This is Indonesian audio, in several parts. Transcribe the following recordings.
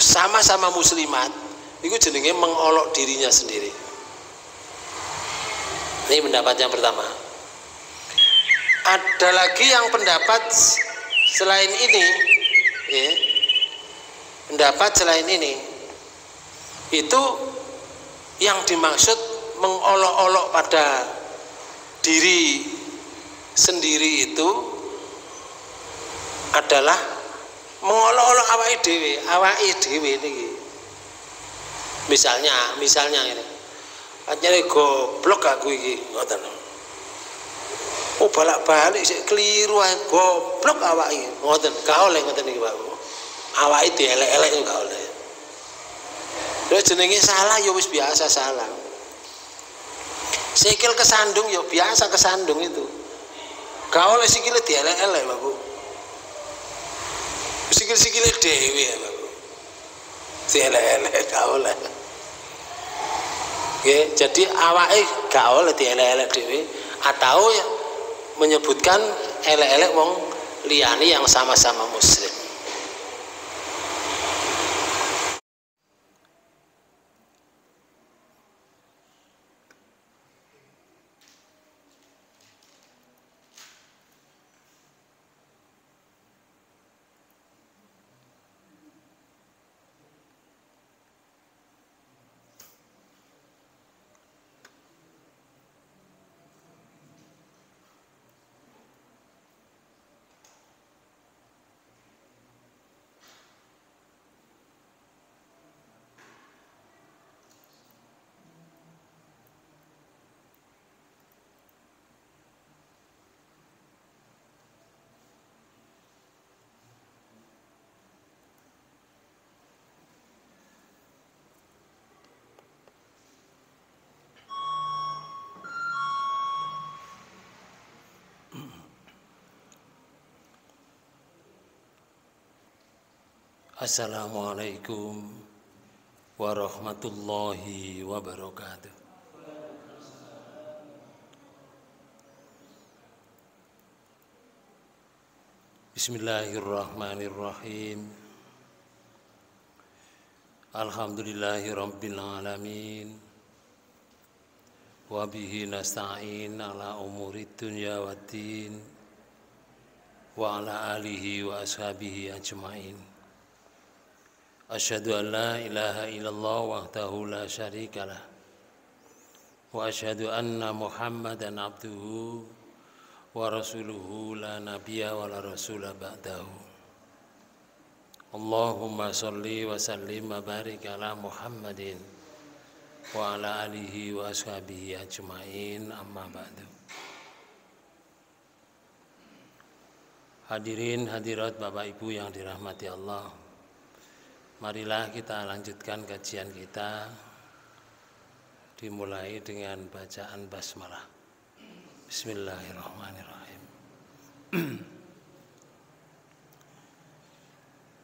sama-sama muslimat, itu jenenge mengolok dirinya sendiri. Ini pendapat yang pertama. Ada lagi yang pendapat selain ini, ya, pendapat selain ini, itu yang dimaksud mengolok-olok pada diri sendiri itu adalah mengolok-olok awake dhewe niki. Misalnya ini. Pancene goblok aku iki, ngoten. Oh balak-balik sik keliru ae, goblok awake iki. Ngoten, gak oleh ngoten iki, Pak. Awake dielek-elek gak oleh. Terus jenenge salah ya wis biasa salah. Sikil kesandung ya biasa kesandung itu. Gak oleh sikile dielek-elek, Pak. Sikil-sikile dhewe ya, Pak. Dielek-elek gak oleh. Oke, jadi awake gak oleh dielek-elek dhewe atau ya menyebutkan elek-elek wong liyane yang sama-sama muslim. Assalamualaikum warahmatullahi wabarakatuh. Bismillahirrahmanirrahim. Alhamdulillahirabbil alamin. Wa bihi nasta'in ala umurid dunya waddin. Wa ala alihi wa ashabihi ajmain. Asyhadu an la ilaha illallah wahdahu la syarikalah wa asyhadu anna Muhammadan abduhu wa rasuluhu la nabiyya wa la rasula ba'dahu. Allahumma sholli wa sallim wa barik ala Muhammadin wa ala alihi wa ashabihi ajmain, amma ba'du. Hadirin hadirat Bapak Ibu yang dirahmati Allah, marilah kita lanjutkan kajian kita, dimulai dengan bacaan basmalah. Bismillahirrahmanirrahim.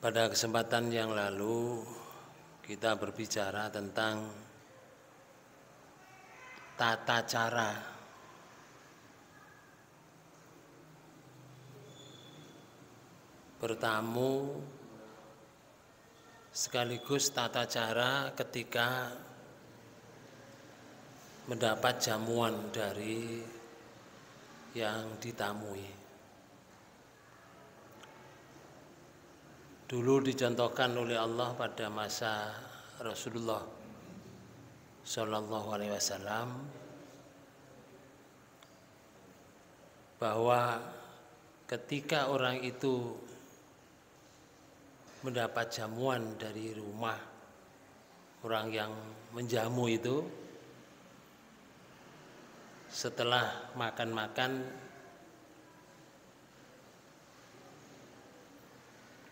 Pada kesempatan yang lalu kita berbicara tentang tata cara bertamu sekaligus tata cara ketika mendapat jamuan dari yang ditamui. Dulu dicontohkan oleh Allah pada masa Rasulullah Shallallahu Alaihi Wasallam bahwa ketika orang itu mendapat jamuan dari rumah orang yang menjamu itu, setelah makan-makan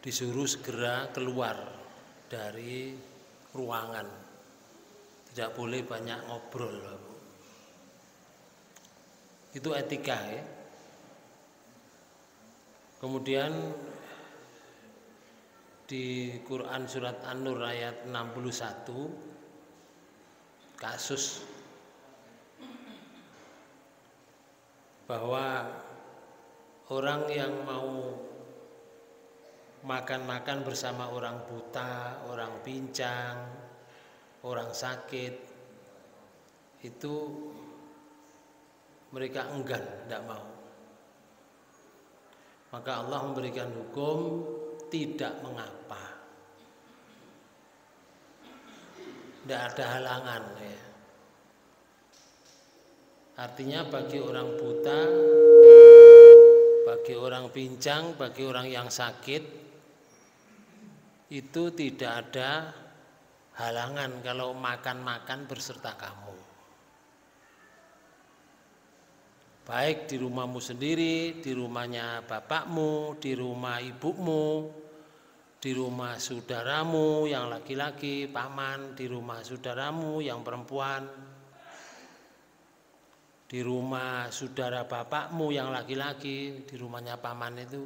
disuruh segera keluar dari ruangan, tidak boleh banyak ngobrol. Itu etika ya. Kemudian di Quran surat An-Nur ayat 61 kasus bahwa orang yang mau makan-makan bersama orang buta, orang pincang, orang sakit, itu mereka enggan, tidak mau. Maka Allah memberikan hukum tidak mengapa, tidak ada halangan ya. Artinya bagi orang buta, bagi orang pincang, bagi orang yang sakit, itu tidak ada halangan kalau makan-makan berserta kamu. Baik di rumahmu sendiri, di rumahnya bapakmu, di rumah ibumu, di rumah saudaramu yang laki-laki, paman, di rumah saudaramu yang perempuan, di rumah saudara bapakmu yang laki-laki, di rumahnya paman itu,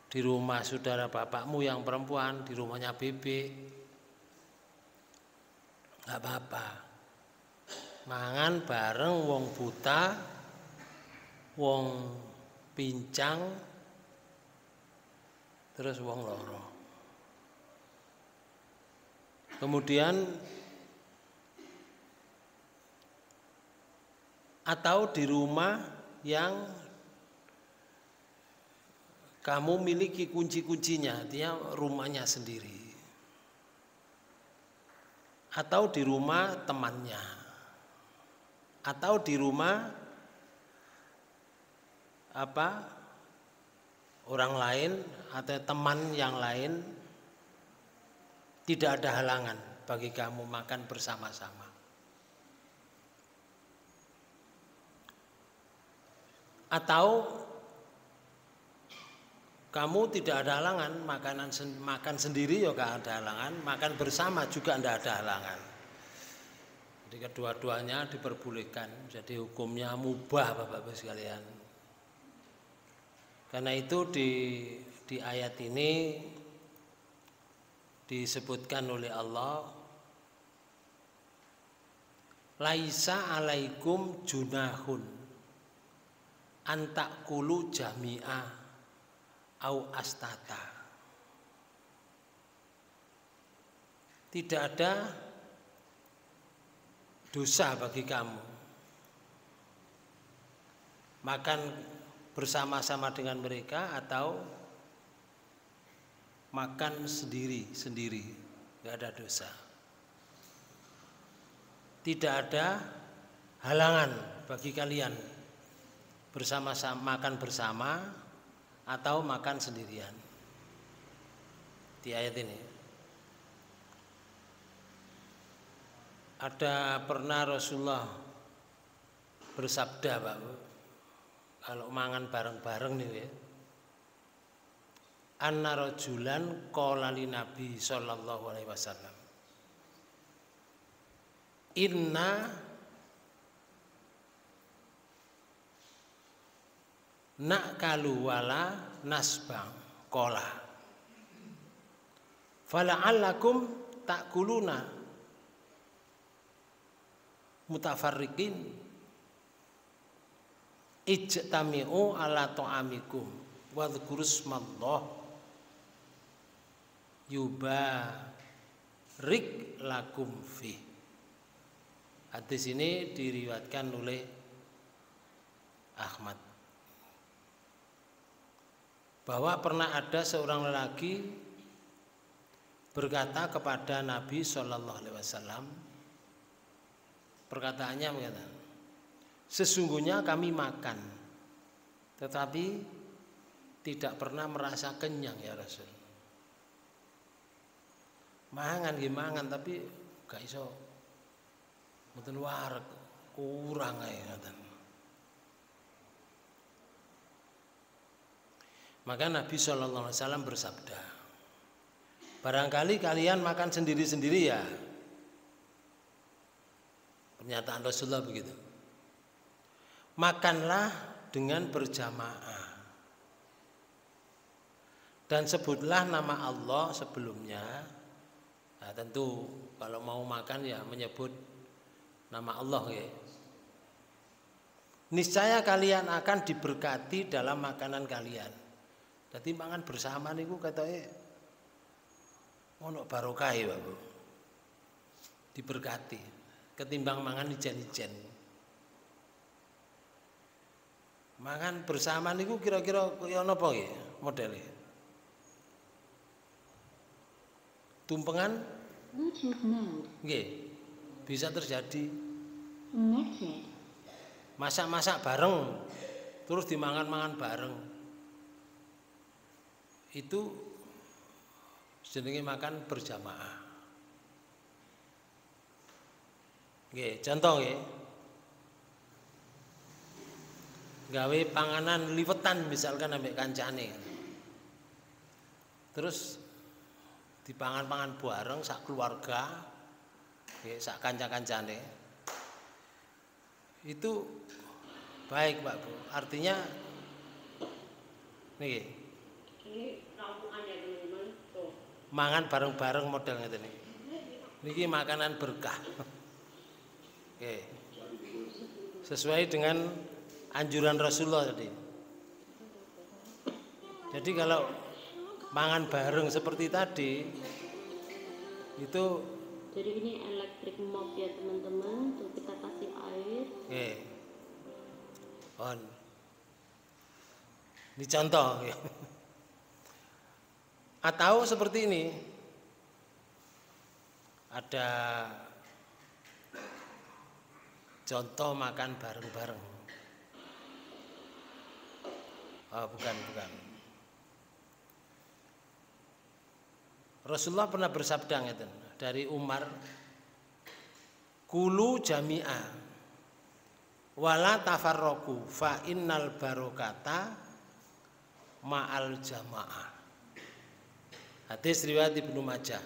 di rumah saudara bapakmu yang perempuan, di rumahnya bebek, nggak apa-apa. Mangan bareng wong buta, wong pincang, terus wong loro. Kemudian atau di rumah yang kamu miliki kunci-kuncinya, artinya rumahnya sendiri. Atau di rumah temannya. Atau di rumah orang lain atau teman yang lain, tidak ada halangan bagi kamu makan bersama-sama. Atau kamu tidak ada halangan, makan sendiri ya gak ada halangan, makan bersama juga tidak ada halangan. Jadi kedua-duanya diperbolehkan, jadi hukumnya mubah Bapak-Bapak sekalian. Karena itu di ayat ini disebutkan oleh Allah, laisa alaikum junahun antakulu jami'a au astata. Tidak ada dosa bagi kamu makan bersama-sama dengan mereka atau makan sendiri-sendiri, tidak ada dosa. Tidak ada halangan bagi kalian bersama-sama makan bersama atau makan sendirian. Di ayat ini ada pernah Rasulullah bersabda, Pak, kalau mangan bareng-bareng nih ya, anna rajulan qala li Nabi sallallahu alaihi wasallam, inna na'kalu wala nasbang qala fala'allakum ta'kuluna mutafarriqin ijtami'u ala ta'amikum wa dzkurusmallah yubarik lakum fi. Hadis ini diriwayatkan oleh Ahmad, bahwa pernah ada seorang lelaki berkata kepada Nabi Shallallahu Alaihi Wasallam, perkataannya mengatakan, sesungguhnya kami makan, tetapi tidak pernah merasa kenyang ya Rasul. Mangan gimana tapi gak iso, mboten wareg, kurang ae ngoten. Maka Nabi Shallallahu Alaihi Wasallam bersabda, barangkali kalian makan sendiri-sendiri ya. Pernyataan Rasulullah begitu. Makanlah dengan berjamaah dan sebutlah nama Allah sebelumnya. Nah, tentu kalau mau makan ya menyebut nama Allah ya. Niscaya kalian akan diberkati dalam makanan kalian Dadi mangan bersama niku ketoke ono barokahe, Pak Bu. Diberkati ketimbang mangan ijen-ijen. Mangan bersama niku kira-kira kaya napa nggih modele? Tumpengan nggih bisa terjadi. Masak-masak bareng terus dimangan-mangan bareng. Itu jenenge makan berjamaah. Nggih, contoh nggih. Gawe panganan liwetan misalkan ambek kancane. Terus dipangan-pangan bareng sak keluarga, nggih, sak kanca-kancane. Itu baik, Pak Bu. Artinya niki. Ini rampungan ya, teman-teman. Tuh. Mangan bareng-bareng model ngeten niki. Niki makanan berkah. Oke. Sesuai dengan anjuran Rasulullah tadi. Jadi kalau mangan bareng seperti tadi itu. Jadi ini electric mop ya teman-teman. Tuh kita kasih air. Oke. On. Ini contoh. Atau seperti ini. Ada contoh makan bareng-bareng. Oh, bukan. Rasulullah pernah bersabda ngeten dari Umar, kulu jami'a wala tafarraqu fa innal barokata ma'al jamaah. Hadis riwayat Ibnu Majah.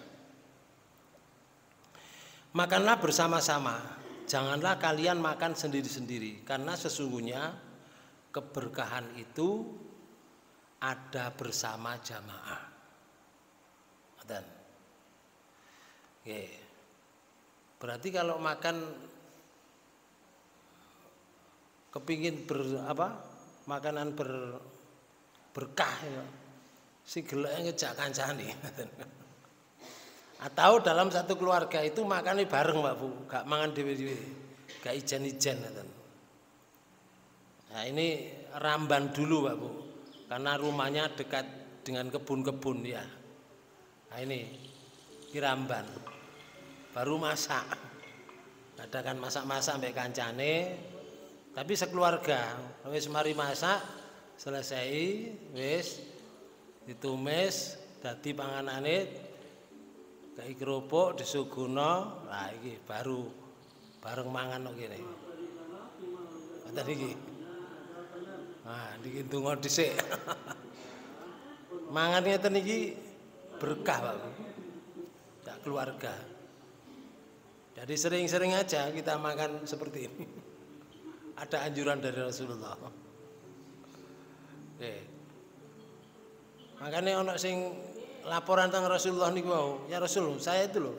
Makanlah bersama-sama, janganlah kalian makan sendiri-sendiri, karena sesungguhnya keberkahan itu ada bersama jamaah. Dan berarti kalau makan kepingin makanan berkah ya, si geleke ngejak kancane. Atau dalam satu keluarga itu makannya bareng, Pak Bu, gak mangan dewe-dewe, gak ijen-ijen. Nah ini Ramban dulu, Pak Bu, karena rumahnya dekat dengan kebun-kebun ya. Nah ini Ramban, baru masak, katakan masak-masak sampai kancane, tapi sekeluarga, wis mari masak, selesai, wis ditumis, dadi panganane. Kayak kerupuk disuguno, lah iki baru bareng mangan kok kene. Ngoten iki. Nah, niki ndonga dhisik. Mangan ngeten iki berkah, Pak. Tak keluarga. Jadi sering-sering aja kita makan seperti ini. Ada anjuran dari Rasulullah. Oke. Makanya ono sing laporan tentang Rasulullah niku wau, ya Rasul, saya itu loh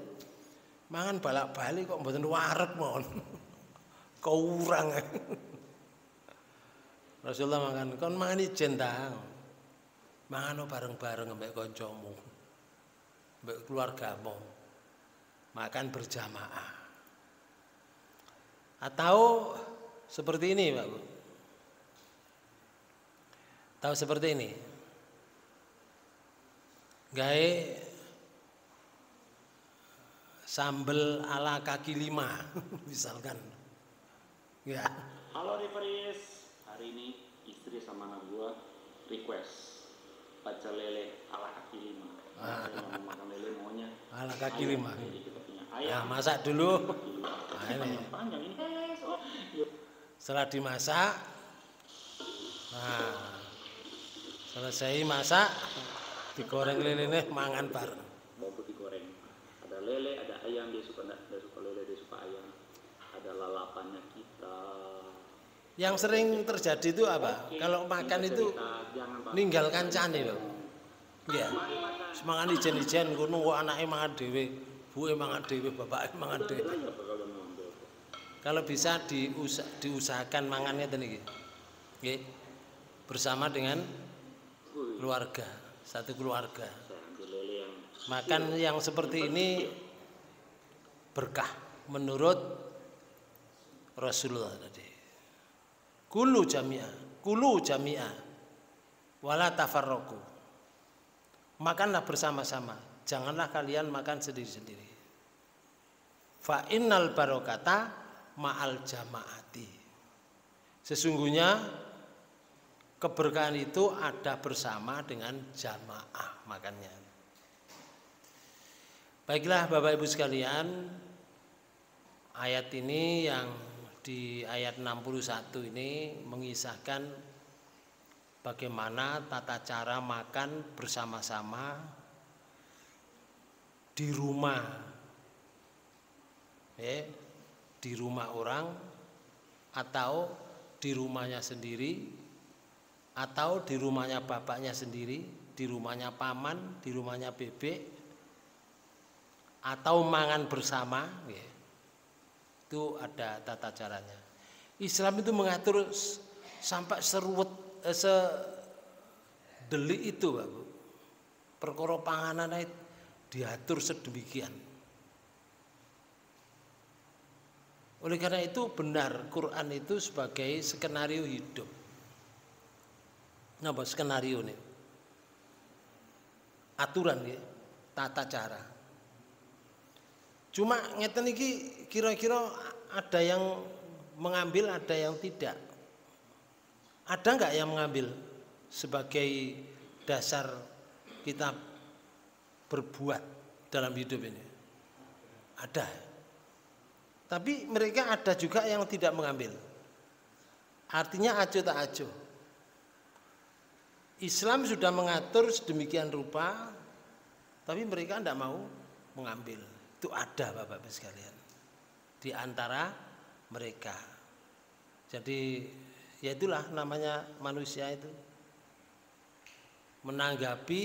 mangan balak-balik kok mboten wareg mon. Kurang. Rasulullah mangan, kon mangan ijen ta. Mangan bareng-bareng ambek kancamu. Ambek keluargamu. Makan berjamaah. Atau seperti ini, Pak Bu. Tahu seperti ini. Gawe sambel ala kaki lima misalkan ya. Halo Riveris, hari ini istri sama anak gua request pecel lele ala kaki lima. Saya mau makan lele maunya Ala kaki lima. Jadi kita punya Ya ayam. masak dulu. Nah, ini. Panjang ini. Setelah dimasak, nah selesai masak, digoreng lele mangan bareng. Bawang putih goreng. Ada lele, ada ayam, dia suka lele, dia suka ayam. Ada lalapannya kita. Yang sering terjadi itu apa? Kalau makan itu ninggal kancane loh. Iya. Semangan ijen-ijen ngono kok anake mangan dhewe, buke mangan dhewe, bapake mangan dhewe. Kalau bisa diusahakan mangannya ngeten iki. Nggih. Bersama dengan keluarga, satu keluarga. Saya ambil lele yang Makan yang seperti ini berkah menurut Rasulullah tadi. Kulu jami'ah, wala tafarraqu. Makanlah bersama-sama, janganlah kalian makan sendiri-sendiri. Fa innal barokata ma'al jamaati. Sesungguhnya keberkahan itu ada bersama dengan jamaah makannya. Baiklah Bapak Ibu sekalian, ayat ini yang di ayat 61 ini mengisahkan bagaimana tata cara makan bersama-sama di rumah, di rumah orang atau di rumahnya sendiri atau di rumahnya bapaknya sendiri, di rumahnya paman, di rumahnya bebek, atau mangan bersama, itu ada tata caranya. Islam itu mengatur sampai seruwet sedelik itu, Pak Bu. Perkara panganan itu diatur sedemikian. Oleh karena itu benar Quran itu sebagai skenario hidup. Napa skenario nih? Aturan ya, tata cara. Cuma ngeten iki kira-kira ada yang mengambil, ada yang tidak. Ada nggak yang mengambil sebagai dasar kita berbuat dalam hidup ini? Ada. Tapi mereka ada juga yang tidak mengambil. Artinya acuh tak acuh. Islam sudah mengatur sedemikian rupa, tapi mereka tidak mau mengambil. Itu ada Bapak-Bapak sekalian di antara mereka. Jadi ya itulah namanya manusia itu. Menanggapi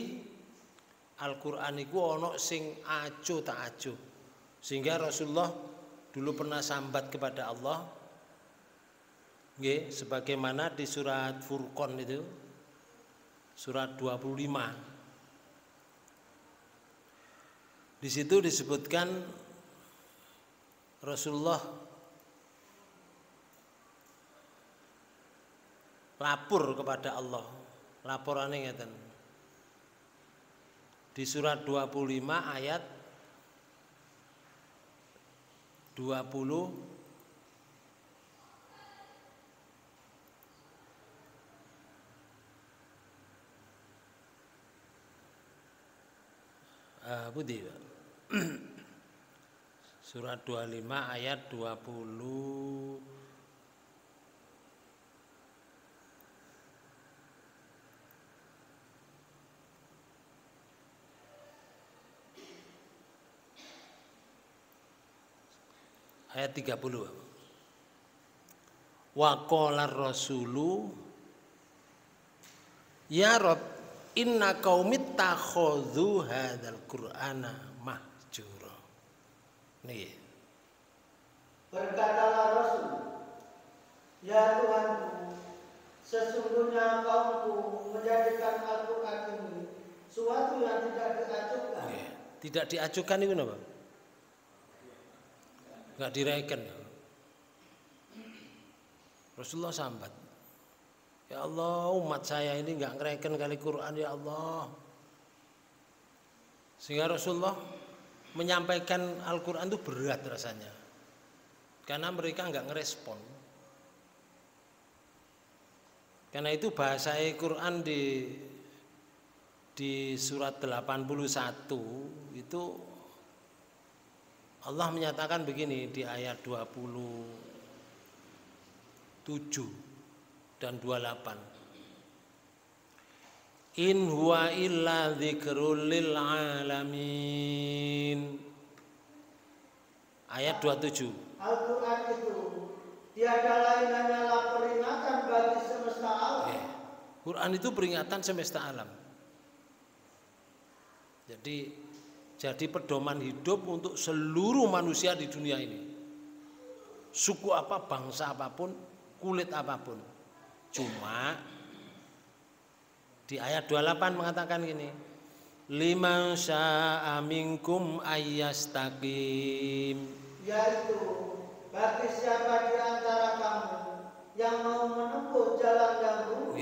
Al-Qur'an itu ono sing acuh tak acuh. Sehingga Rasulullah dulu pernah sambat kepada Allah. Nggih, sebagaimana di surat Furqan itu. Surat 25. Di situ disebutkan Rasulullah lapor kepada Allah. Laporannya ngeten. Di surat 25 ayat 20 Budi surat 25 ayat 20 ayat 30. Wa qala rasulu ya Rabb inna qaumit takhadhu hadzal qur'ana mahjura. Nih. Berkatalah Rasul, ya Tuhanku, sesungguhnya kaumku menjadikan Al-Quran ini suatu yang tidak diacuhkan. Tidak diacuhkan itu apa? Enggak direken. Rasulullah sambat. Ya Allah, umat saya ini enggak ngereken kali Quran ya Allah. Sehingga Rasulullah menyampaikan Al-Quran itu berat rasanya. Karena mereka enggak ngerespon. Karena itu bahasa Al-Quran di surat 81 itu Allah menyatakan begini di ayat 27 dan 28. In huwa illa dzikrul lil alamin. Ayat 27. Al-Quran itu tiada lain hanyalah peringatan bagi semesta alam. Quran itu peringatan semesta alam. Jadi pedoman hidup untuk seluruh manusia di dunia ini. Suku apa, bangsa apapun, kulit apapun. Cuma Di ayat 28 mengatakan gini, liman syaa minkum ayyastaqim, yaitu bagi siapa di antara kamu yang mau menempuh jalan yang lurus.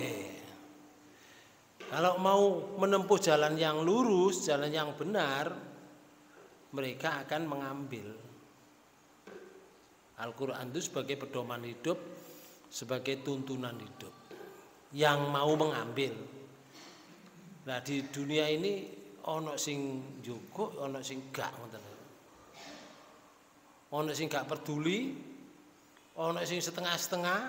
Kalau mau menempuh jalan yang lurus, jalan yang benar, mereka akan mengambil Al-Quran itu sebagai pedoman hidup, sebagai tuntunan hidup. Yang mau mengambil. Nah di dunia ini ono sing njugo, ono sing gak, ono sing gak peduli, ono sing setengah-setengah.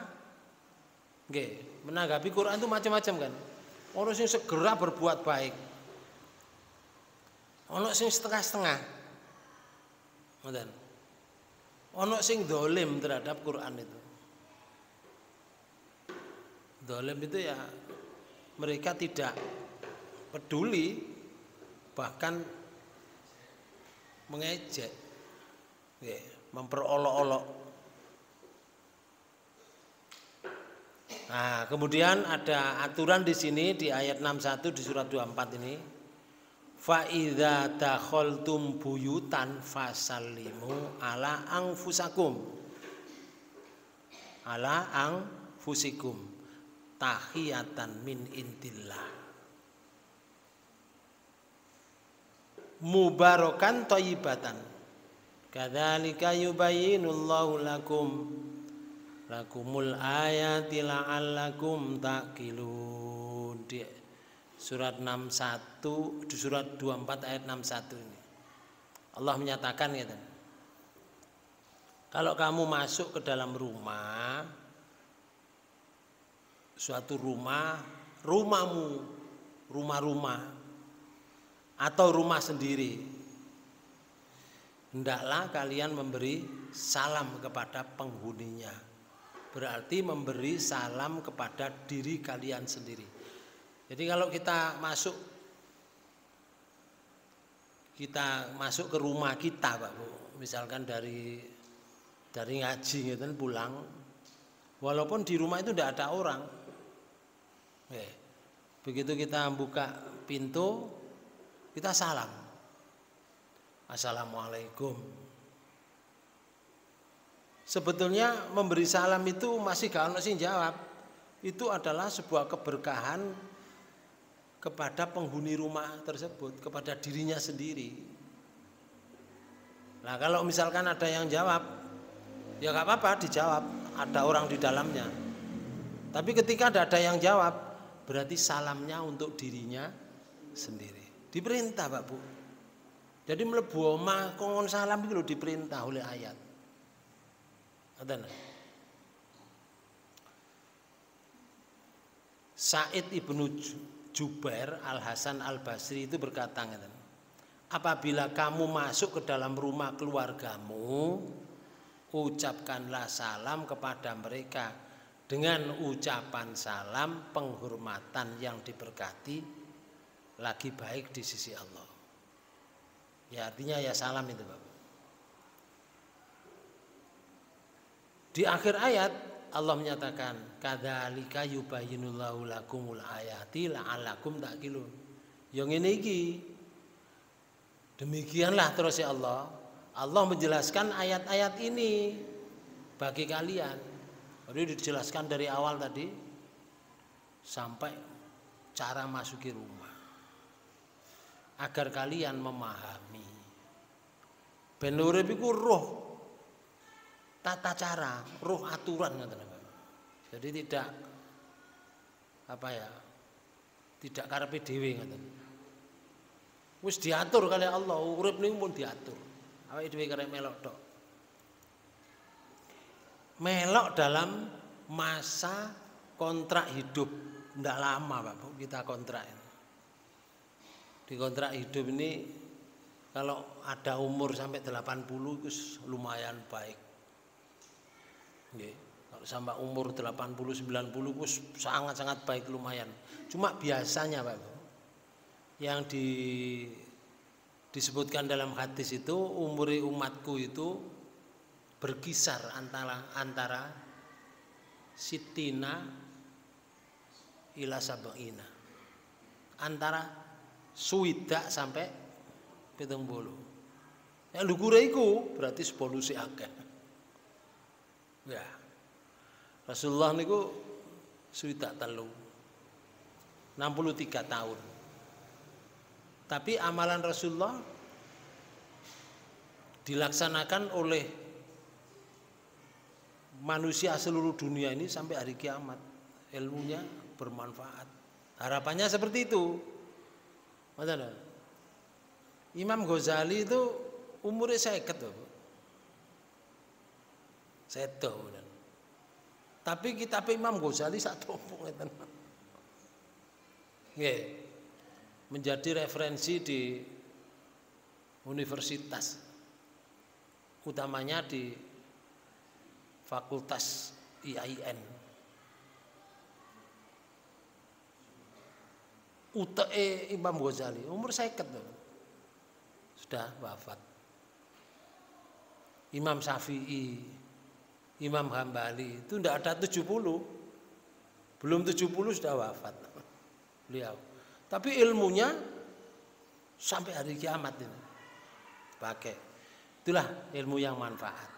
Nggih, menanggapi Quran itu macam-macam kan. Ono sing segera berbuat baik, ono sing setengah-setengah, ono sing dolim terhadap Quran itu. Dolim itu ya mereka tidak peduli, bahkan mengejek, memperolok-olok. Nah, kemudian ada aturan di sini di ayat 61 di surat 24 ini. Fa idza dakhaltum buyutan fasallimu ala anfusakum. Ala anfusikum tahiyatan min indillah. Mubarakan thayyibatan. Kadzalika yubayyinullahu lakumul ayati la'allakum taqilun. Di surat 61 di surat 24 ayat 61 ini Allah menyatakan gitu. Kalau kamu masuk ke dalam rumah, suatu rumah, rumahmu, rumah-rumah atau rumah sendiri, hendaklah kalian memberi salam kepada penghuninya. Berarti memberi salam kepada diri kalian sendiri. Jadi kalau kita masuk ke rumah kita, Pak Bu, misalkan dari ngaji gitu pulang, walaupun di rumah itu tidak ada orang, begitu kita buka pintu, kita salam, assalamualaikum. Sebetulnya memberi salam itu masih gak ono sing jawab. Itu adalah sebuah keberkahan kepada penghuni rumah tersebut, kepada dirinya sendiri. Nah kalau misalkan ada yang jawab, ya gak apa-apa dijawab, ada orang di dalamnya. Tapi ketika ada yang jawab, berarti salamnya untuk dirinya sendiri. Diperintah Pak Bu. Jadi mlebu omah kongon salam itu diperintah oleh ayat. Sa'id ibnu Jubair Al-Hasan Al-Basri itu berkata, apabila kamu masuk ke dalam rumah keluargamu, ucapkanlah salam kepada mereka dengan ucapan salam penghormatan yang diberkati, lagi baik di sisi Allah. Ya artinya ya salam itu Bapak. Di akhir ayat Allah menyatakan kadzalika yubayyinullahu lakumul ayati la'allakum taqilun. Yang ini iki demikianlah terus ya Allah menjelaskan ayat-ayat ini bagi kalian. Jadi dijelaskan dari awal tadi sampai cara masuki rumah agar kalian memahami. Ben urip iku roh tata cara, roh aturan. Jadi tidak tidak karepe dhewe ngoten. Wis diatur kali Allah, urip niku pun diatur. Awake dhewe karek melok tok. Melok dalam masa kontrak hidup, ndak lama Pak Bu kita kontrak. Di kontrak hidup ini kalau ada umur sampai 80 itu lumayan baik. Kalau sampai umur 80-90 itu sangat-sangat baik, lumayan. Cuma biasanya Pak, yang disebutkan dalam hadis itu umur umatku itu berkisar antara sitina ila sab'ina. antara swidak sampai 70. Yang dhuwure iku berarti polusi akeh. Ya. Rasulullah niku swidak 63 tahun. Tapi amalan Rasulullah dilaksanakan oleh manusia seluruh dunia ini sampai hari kiamat. Ilmunya bermanfaat. Harapannya seperti itu. Maksudnya, Imam Ghazali itu umurnya 50 loh. Sedo. Tapi kitab Imam Ghazali sak tompong ngeten. Nggih. Menjadi referensi di universitas, utamanya di Fakultas IAIN. UTE Imam Ghazali umur 50 loh. Sudah wafat. Imam Syafi'i, Imam Hambali itu tidak ada 70. Belum 70 sudah wafat beliau. Tapi ilmunya sampai hari kiamat ini pakai. Itulah ilmu yang manfaat.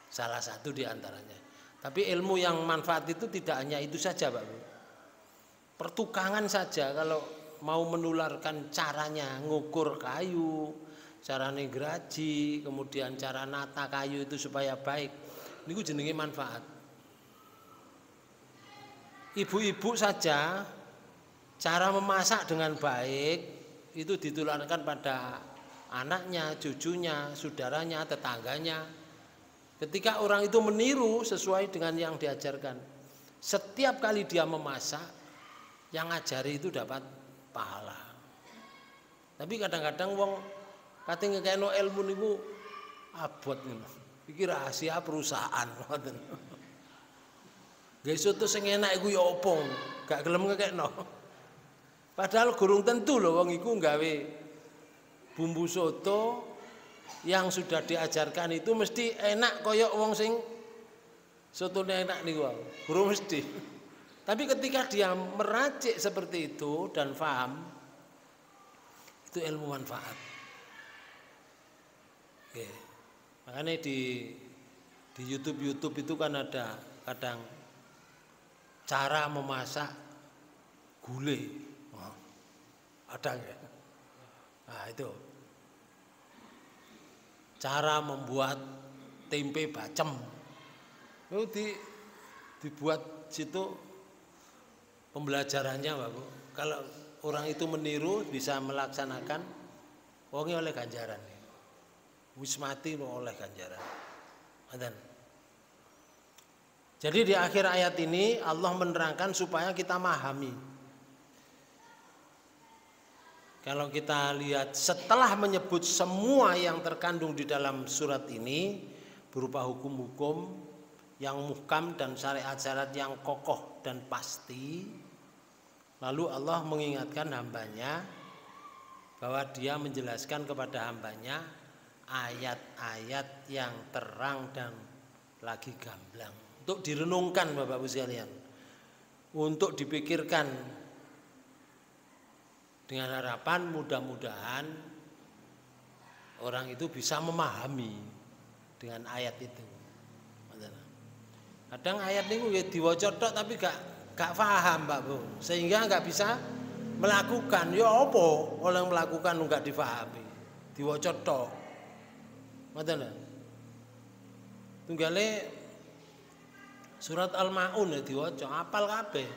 Salah satu di antaranya. Tapi ilmu yang manfaat itu tidak hanya itu saja, Pak Bu. Pertukangan saja kalau mau menularkan caranya ngukur kayu, carane geraji, kemudian cara nata kayu itu supaya baik. Niku jenenge manfaat. Ibu-ibu saja cara memasak dengan baik itu ditularkan pada anaknya, cucunya, saudaranya, tetangganya. Ketika orang itu meniru sesuai dengan yang diajarkan, setiap kali dia memasak, yang ngajari itu dapat pahala. Tapi kadang-kadang wong kate ngekeno ilmu niku abot niku. Iki rahasia perusahaan ngoten. Guys soto sing enak iku ya apa? Gak gelem ngekekno. Padahal gurung tentu lho wong iku gawe bumbu soto yang sudah diajarkan itu mesti enak koyok wong sing sotone enak niku wae. Gurung mesti. Tapi ketika dia meracik seperti itu dan paham, itu ilmu manfaat. Oke. Makanya di YouTube itu kan ada kadang cara memasak gulai. Ada nggak? Nah itu. Cara membuat tempe bacem. Itu dibuat situ pembelajarannya, Pak Bu. Kalau orang itu meniru bisa melaksanakan, wongnya oleh ganjaran. Wis mati oleh ganjaran. Jadi di akhir ayat ini Allah menerangkan supaya kita memahami. Kalau kita lihat setelah menyebut semua yang terkandung di dalam surat ini berupa hukum-hukum yang muhkam dan syariat-syariat yang kokoh dan pasti, lalu Allah mengingatkan hambanya bahwa dia menjelaskan kepada hambanya ayat-ayat yang terang dan lagi gamblang untuk direnungkan, Bapak Ibu sekalian, untuk dipikirkan dengan harapan mudah-mudahan orang itu bisa memahami dengan ayat itu. Kadang ayat ini diwaca tok tapi gak paham, Pak Bu, sehingga gak bisa melakukan. Ya apa orang melakukan enggak difahami, diwaca tok. Ngoten lho. Tunggale surat Al-Maun diwaca apal kabeh.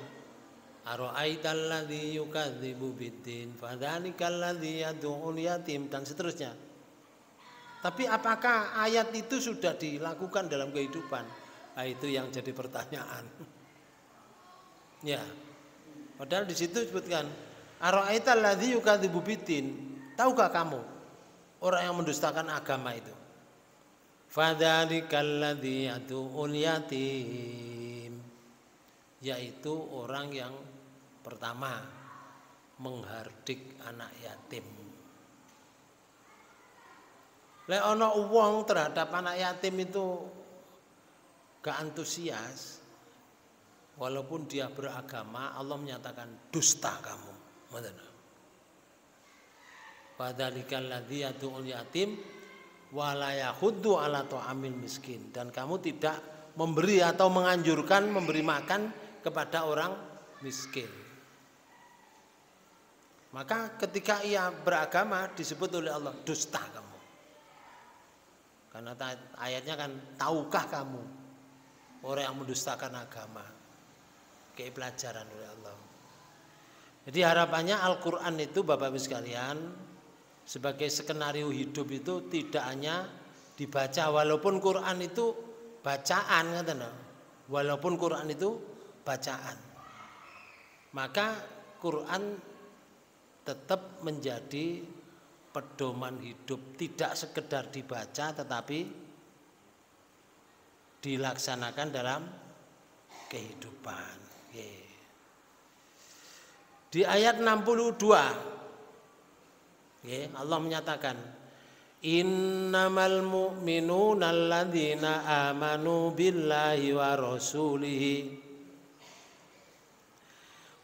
Ara'aital ladzi yukadzibu biddin fadzalikal ladzi yad'ul yatim dan seterusnya. Tapi apakah ayat itu sudah dilakukan dalam kehidupan? Nah, itu yang jadi pertanyaan. Ya. Padahal di situ disebutkan ara'aital ladzi yukadzibu biddin. Tahukah kamu orang yang mendustakan agama itu? Fadzalikal ladzi yad'ul yatim. Yaitu orang yang pertama menghardik anak yatim. Lek ana wong terhadap anak yatim itu gak antusias, walaupun dia beragama, Allah menyatakan dusta kamu. Ngoten. Padzalikal ladzi yad'ul yatim wa la yahuddu ala ta'amil miskin, dan kamu tidak memberi atau menganjurkan memberi makan kepada orang miskin. Maka ketika ia beragama disebut oleh Allah dusta kamu. Karena ayatnya kan tahukah kamu orang yang mendustakan agama. Kayak pelajaran oleh Allah. Jadi harapannya Al-Quran itu Bapak Ibu sekalian sebagai skenario hidup itu tidak hanya dibaca, walaupun Quran itu bacaan, walaupun Quran itu bacaan, maka Quran tetap menjadi pedoman hidup, tidak sekedar dibaca tetapi dilaksanakan dalam kehidupan. Di ayat 62 Allah menyatakan innamal mu'minuna alladzina amanu billahi wa rasulihi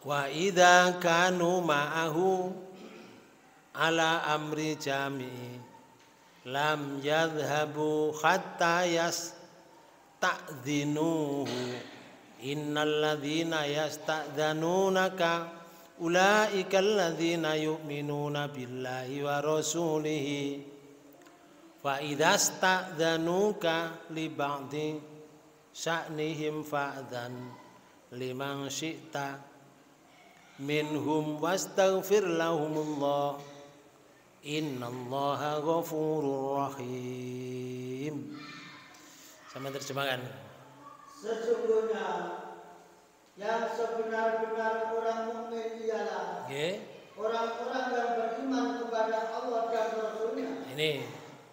wa idza kanu ma'ahu ala amri jami lam yadhhabu hatta yasta'dzinuhu innal ladzina yasta'dzanunaka ulaika alladzina yu'minuna billahi wa rasulihi fa idza sta'dzanuka li ba'di sya'nihim fa'dzan liman syi'ta minhum wastaghfir lahumullah innallaha ghafurur rahim. Sama terjemahkan. Sesungguhnya yang sebenar-benar orang mukmin ialah orang-orang yang beriman kepada Allah dan Rasulnya. Ini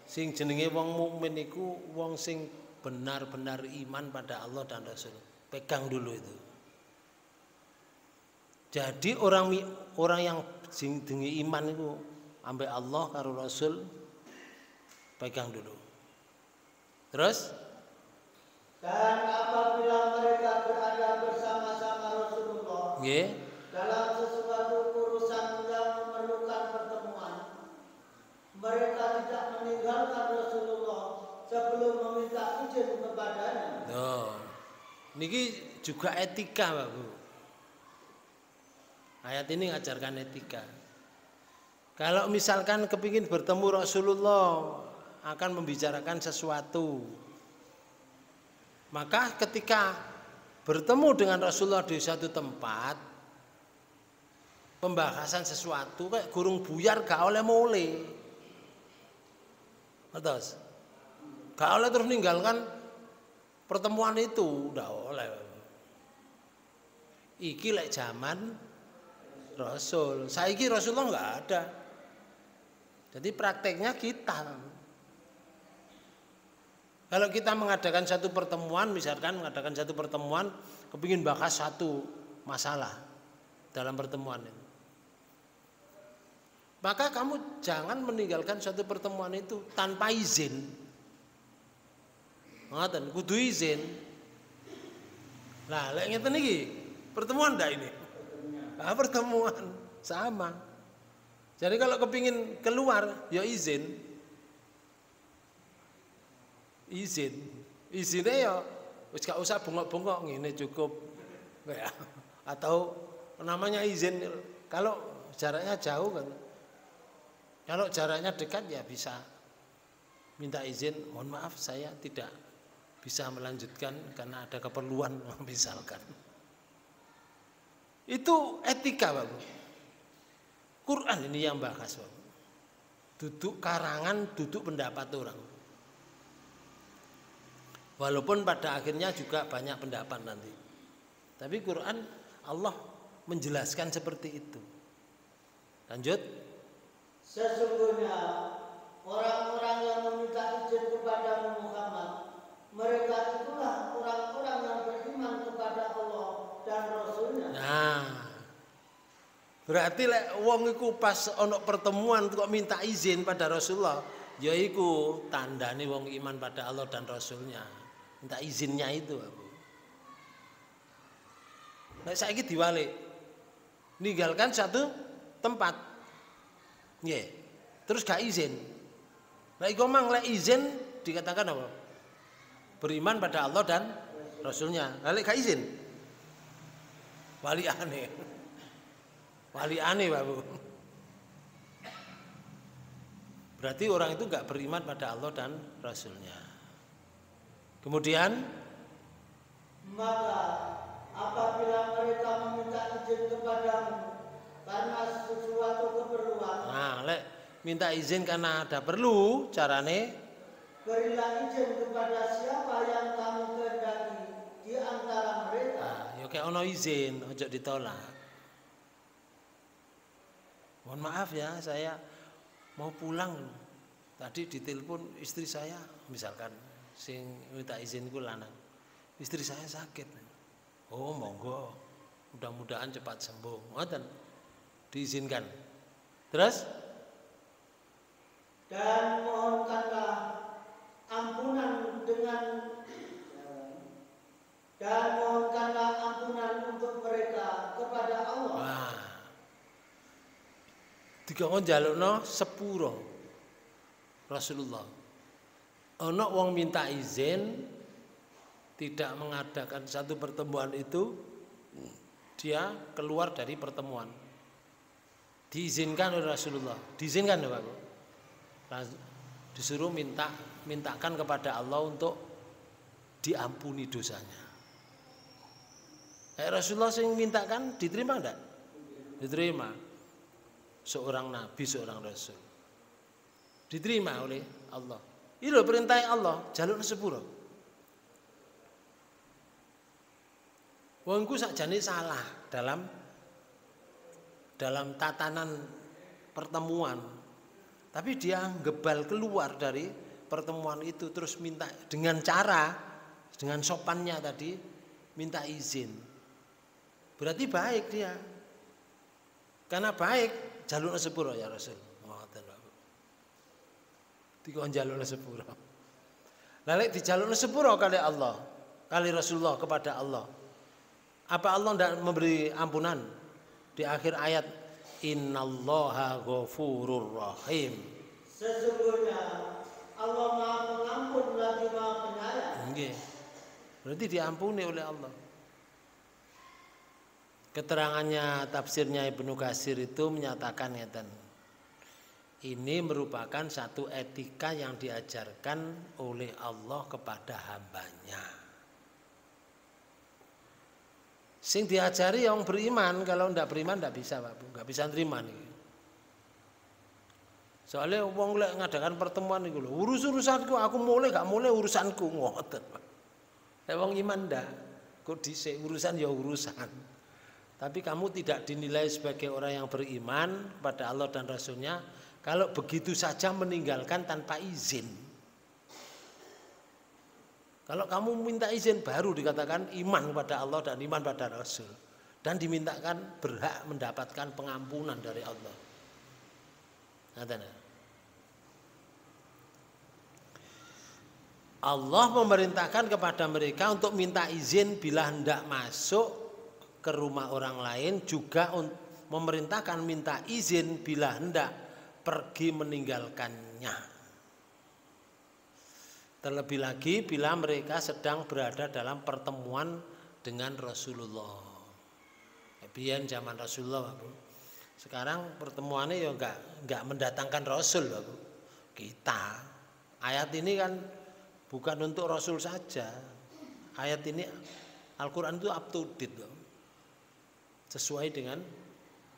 sing jenenge wong mukmin iku wong sing benar-benar iman pada Allah dan Rasul. Pegang dulu itu. Jadi orang yang sing jenenge iman itu ambek Allah karo Rasul pegang dulu. Terus dan apabila mereka berada bersama-sama Rasulullah dalam sesuatu urusan yang memerlukan pertemuan, mereka tidak meninggalkan Rasulullah sebelum meminta izin kepadanya. Niki juga etika, Pak Bu. Ayat ini ngajarkan etika. Kalau misalkan kepingin bertemu Rasulullah akan membicarakan sesuatu, maka ketika bertemu dengan Rasulullah di satu tempat, pembahasan sesuatu kayak gurung buyar gak oleh mulai. Terus gak oleh terus meninggalkan pertemuan itu, udah oleh. Iki lek zaman Rasul, saiki Rasulullah nggak ada. Jadi prakteknya kita. Kalau kita mengadakan satu pertemuan, misalkan mengadakan satu pertemuan, kepingin bahas satu masalah dalam pertemuan itu, maka kamu jangan meninggalkan satu pertemuan itu tanpa izin. Ngoten, kudu izin. Lah, lek ngeten iki, pertemuan ndak ini? Ah, pertemuan sama. Jadi kalau kepingin keluar, ya izin. Izinnya ya wis gak usah bengok-bengok, ngene cukup. Ya. Atau namanya izin kalau jaraknya jauh kan. Kalau jaraknya dekat ya bisa minta izin, mohon maaf saya tidak bisa melanjutkan karena ada keperluan misalkan. Itu etika, Bapak. Quran ini yang bahas, Bapak. Duduk karangan, duduk pendapat orang. Walaupun pada akhirnya juga banyak pendapat nanti. Tapi Quran Allah menjelaskan seperti itu. Lanjut. Sesungguhnya orang-orang yang meminta izin kepada Muhammad, mereka itulah orang-orang yang beriman kepada Allah dan Rasulnya. Nah, berarti lek wong iku pas ono pertemuan kok minta izin pada Rasulullah, ya iku tandane wong iman pada Allah dan Rasulnya. Minta izinnya itu, Abu. Nah, saiki diwalik. Ninggalkan satu tempat. Nggih. Terus gak izin. Lah iku mang lek izin dikatakan apa? Beriman pada Allah dan Rasulnya. Lah lek gak izin. Wali aneh. Wali aneh, Pak Bu. Berarti orang itu gak beriman pada Allah dan Rasulnya. Kemudian maka apabila mereka meminta izin kepadamu karena sesuatu keperluan, nah, lek minta izin karena ada perlu, carane berilah izin kepada siapa yang kamu kehendaki di antara mereka. nah, ya kayak ono izin, ojo ditolak. Mohon maaf ya, saya mau pulang. Tadi ditelepon istri saya, misalkan sing minta izin ku lanang. Istri saya sakit. Oh, monggo. Mudah-mudahan cepat sembuh. Ngoten. Diizinkan. Terus Dan mohonkanlah ampunan untuk mereka kepada Allah. wah. Dikon njalukno sepuro Rasulullah. Ana wong minta izin tidak mengadakan satu pertemuan itu, dia keluar dari pertemuan. Diizinkan oleh Rasulullah. Diizinkan ya Pak. Disuruh mintakan kepada Allah untuk diampuni dosanya. Rasulullah sing mintakan diterima enggak? Diterima. Seorang nabi, seorang rasul. Diterima oleh Allah. Ini loh perintah Allah, jaluk sepuro. Wongku sakjane salah dalam tatanan pertemuan. Tapi dia gebal keluar dari pertemuan itu terus minta dengan sopannya tadi minta izin. Berarti baik dia. Karena baik jalukna sepuro ya Rasul. Ngoten Pak. Dikon jalukna sepuro. Lah lek dijalukna sepuro kali Allah, kali Rasulullah kepada Allah. Apa Allah tidak memberi ampunan? Di akhir ayat innallaha ghafurur rahim. Sesungguhnya Allah Maha Pengampun lagi Maha Penyayang. Nggih. Berarti diampuni oleh Allah. Keterangannya tafsirnya Ibnu Katsir itu menyatakan ngeten. Ini merupakan satu etika yang diajarkan oleh Allah kepada hambanya. Sing diajari yang beriman, kalau ndak beriman ndak bisa Pak Bu, nggak bisa nerima nih. Soalnya wong lek ngadakan pertemuan niku lho, urusanku aku mulai gak mulai urusanku ngoten Pak. Lek wong iman ndak, kok dhisik urusan ya urusan. Tapi kamu tidak dinilai sebagai orang yang beriman kepada Allah dan Rasulnya kalau begitu saja meninggalkan tanpa izin. Kalau kamu minta izin baru dikatakan iman kepada Allah dan iman pada Rasul. Dan dimintakan berhak mendapatkan pengampunan dari Allah. Allah memerintahkan kepada mereka untuk minta izin bila hendak masuk ke rumah orang lain, juga memerintahkan minta izin bila hendak pergi meninggalkannya. Terlebih lagi bila mereka sedang berada dalam pertemuan dengan Rasulullah. Biyen zaman Rasulullah, Bu. Sekarang pertemuannya ya enggak mendatangkan Rasul, Bu. Kita. Ayat ini kan bukan untuk Rasul saja. Ayat ini Al-Qur'an itu up to date, Bu. Sesuai dengan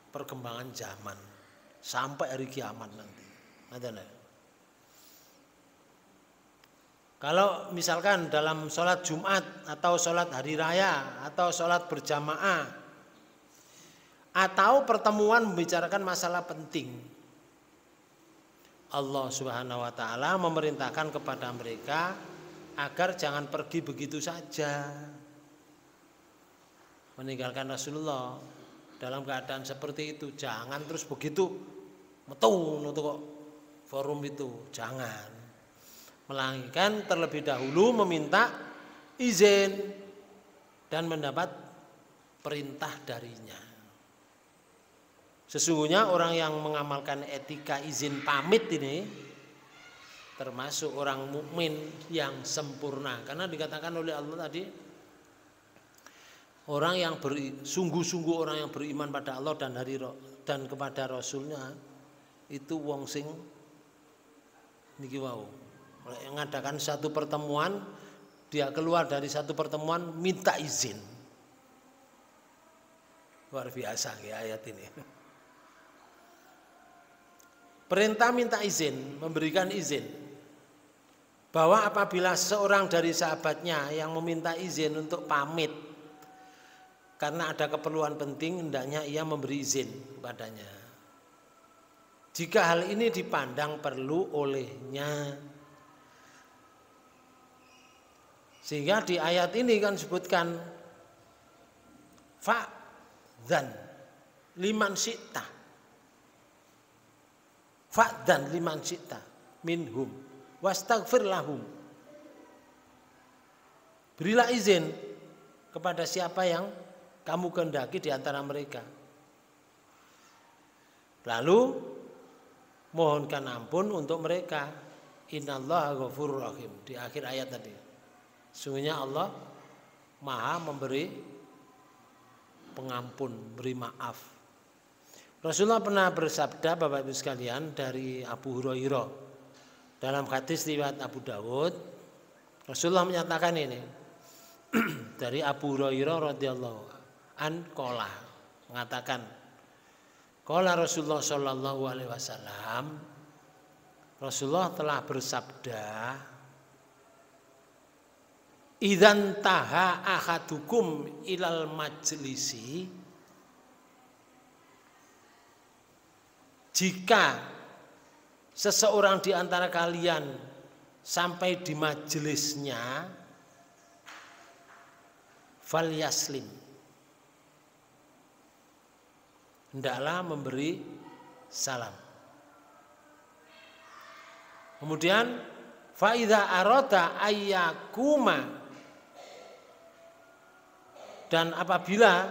perkembangan zaman sampai hari kiamat nanti. Kalau misalkan dalam sholat Jumat atau sholat hari raya atau sholat berjamaah atau pertemuan membicarakan masalah penting, Allah Subhanahu wa taala memerintahkan kepada mereka agar jangan pergi begitu saja. Meninggalkan Rasulullah dalam keadaan seperti itu, jangan terus begitu metu untuk forum itu, jangan. Melainkan terlebih dahulu meminta izin dan mendapat perintah darinya. Sesungguhnya orang yang mengamalkan etika izin pamit ini termasuk orang mukmin yang sempurna. Karena dikatakan oleh Allah tadi, orang yang sungguh-sungguh orang yang beriman pada Allah dan kepada Rasulnya itu wong sing niki wau. Mengadakan satu pertemuan, dia keluar dari satu pertemuan minta izin. Luar biasa ya ayat ini. Perintah minta izin, memberikan izin. Bahwa apabila seorang dari sahabatnya yang meminta izin untuk pamit karena ada keperluan penting, hendaknya ia memberi izin kepadanya. Jika hal ini dipandang perlu olehnya. Sehingga di ayat ini kan disebutkan fa'dzan liman syi'ta. Fa'dzan liman syi'ta minhum wastaghfir lahum. Berilah izin kepada siapa yang kamu kehendaki di antara mereka. Lalu mohonkan ampun untuk mereka. Innallaha ghafurur rahim. Di akhir ayat tadi. Sungguhnya Allah Maha memberi pengampun, beri maaf. Rasulullah pernah bersabda, Bapak Ibu sekalian, dari Abu Hurairah dalam hadis riwayat Abu Dawud. Rasulullah menyatakan ini dari Abu Hurairah radhiyallahu an qala, mengatakan qala Rasulullah sallallahu alaihi wasallam, Rasulullah telah bersabda, idzan taha ahadukum ilal majlisi, jika seseorang di antara kalian sampai di majelisnya, fal yaslim, hendaklah memberi salam. Kemudian fa idza arada ayyakuma, dan apabila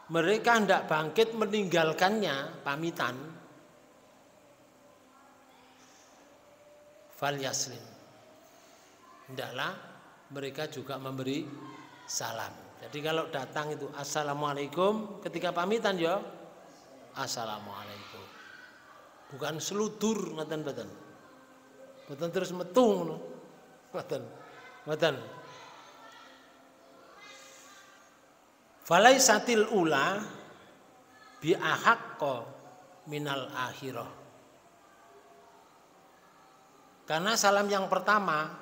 mereka hendak bangkit meninggalkannya, pamitan, fal yaslim, hendaklah mereka juga memberi salam. Jadi kalau datang itu assalamualaikum, ketika pamitan ya assalamualaikum. Bukan seludur ngoten-ngoten. Mboten terus metung. Mboten. Falaisatil ula bi ahaqqa minal akhirah. Karena salam yang pertama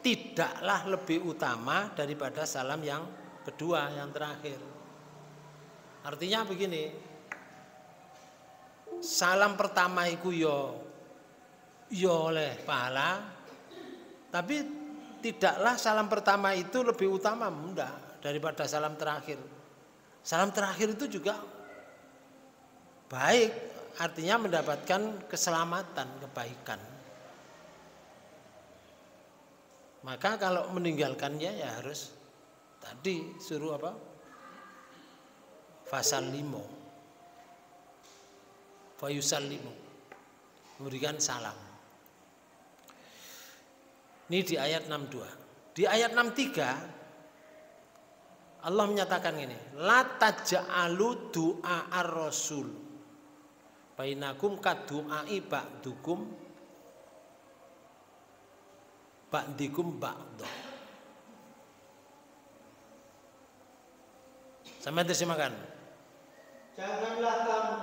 tidaklah lebih utama daripada salam yang kedua, yang terakhir. Artinya begini, salam pertama itu yo oleh pahala, tapi tidaklah salam pertama itu lebih utama enggak daripada salam terakhir. Salam terakhir itu juga baik, artinya mendapatkan keselamatan, kebaikan. Maka kalau meninggalkannya ya harus tadi suruh apa? Fasallimu. Fayusallimu. Memberikan salam. Ini di ayat 62. Di ayat 63 Allah menyatakan ini, la taj'alu du'a ar-rasul bainakum kadu'ai ba'dukum ba'dikum ba'da. Sampai terjemahkan. Janganlah kamu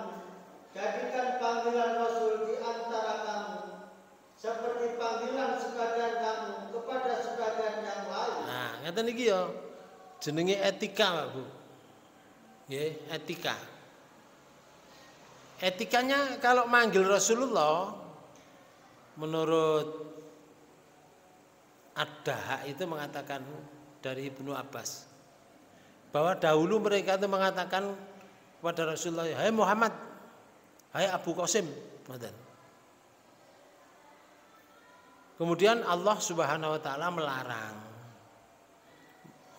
jadikan panggilan Rasul di antara kamu seperti panggilan sebagian kamu kepada sebagian yang lain. Nah, ngeten iki ya. Jenenge etika, Pak Bu. Nggih, etika. Etikanya kalau manggil Rasulullah menurut Ad-Daha itu mengatakan dari Ibnu Abbas bahwa dahulu mereka itu mengatakan kepada Rasulullah, "Hai Muhammad, hai Abu Qasim." Kemudian Allah Subhanahu wa taala